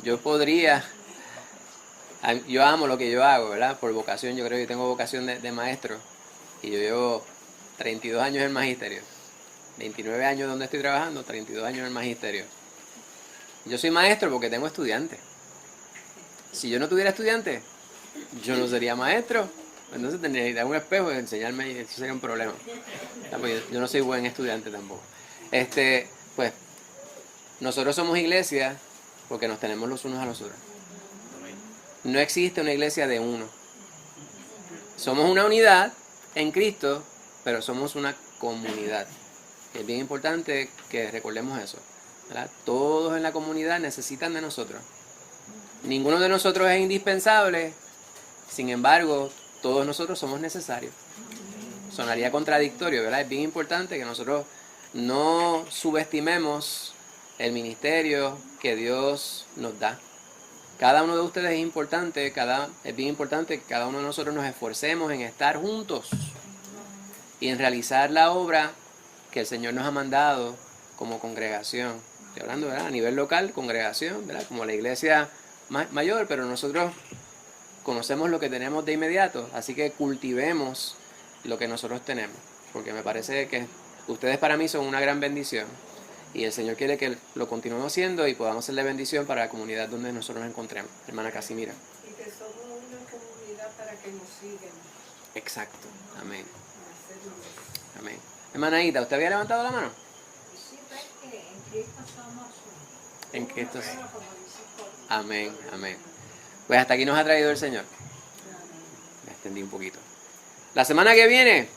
Yo amo lo que yo hago, ¿verdad? Por vocación, yo creo que yo tengo vocación de maestro. Y yo llevo 32 años en el magisterio. 29 años donde estoy trabajando, 32 años en el magisterio. Yo soy maestro porque tengo estudiantes. Si yo no tuviera estudiantes, yo no sería maestro. Entonces tendría que ir a un espejo y enseñarme, y eso sería un problema. Porque yo no soy buen estudiante tampoco. Pues, nosotros somos iglesia porque nos tenemos los unos a los otros. No existe una iglesia de uno. Somos una unidad en Cristo, pero somos una comunidad. Es bien importante que recordemos eso, ¿verdad? Todos en la comunidad necesitan de nosotros. Ninguno de nosotros es indispensable, sin embargo, todos nosotros somos necesarios. Sonaría contradictorio, ¿verdad? Es bien importante que nosotros no subestimemos el ministerio que Dios nos da. Cada uno de ustedes es importante, es bien importante que cada uno de nosotros nos esforcemos en estar juntos y en realizar la obra que el Señor nos ha mandado como congregación. estoy hablando, ¿verdad?, a nivel local, congregación, ¿verdad?, como la iglesia mayor, pero nosotros conocemos lo que tenemos de inmediato, así que cultivemos lo que nosotros tenemos, porque me parece que ustedes para mí son una gran bendición y el Señor quiere que lo continuemos haciendo y podamos ser de bendición para la comunidad donde nosotros nos encontremos. Hermana Casimira. Y que somos una comunidad para que nos sigan. Exacto. Amén. Para hacerlo eso. Amén. Hermana Ita, ¿usted había levantado la mano? Sí, pues que en Cristo somos En Cristo. uno, como dice Pablo. Amén, amén. Pues hasta aquí nos ha traído el Señor. Me extendí un poquito. La semana que viene,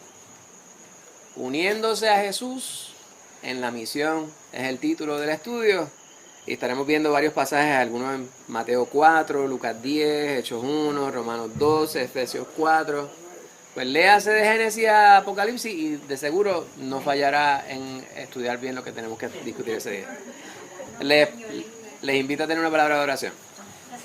uniéndose a Jesús en la misión, es el título del estudio. Y estaremos viendo varios pasajes, algunos en Mateo 4, Lucas 10, Hechos 1, Romanos 12, Efesios 4. Pues léase de Génesis a Apocalipsis y de seguro no fallará en estudiar bien lo que tenemos que discutir ese día. Les invito a tener una palabra de oración.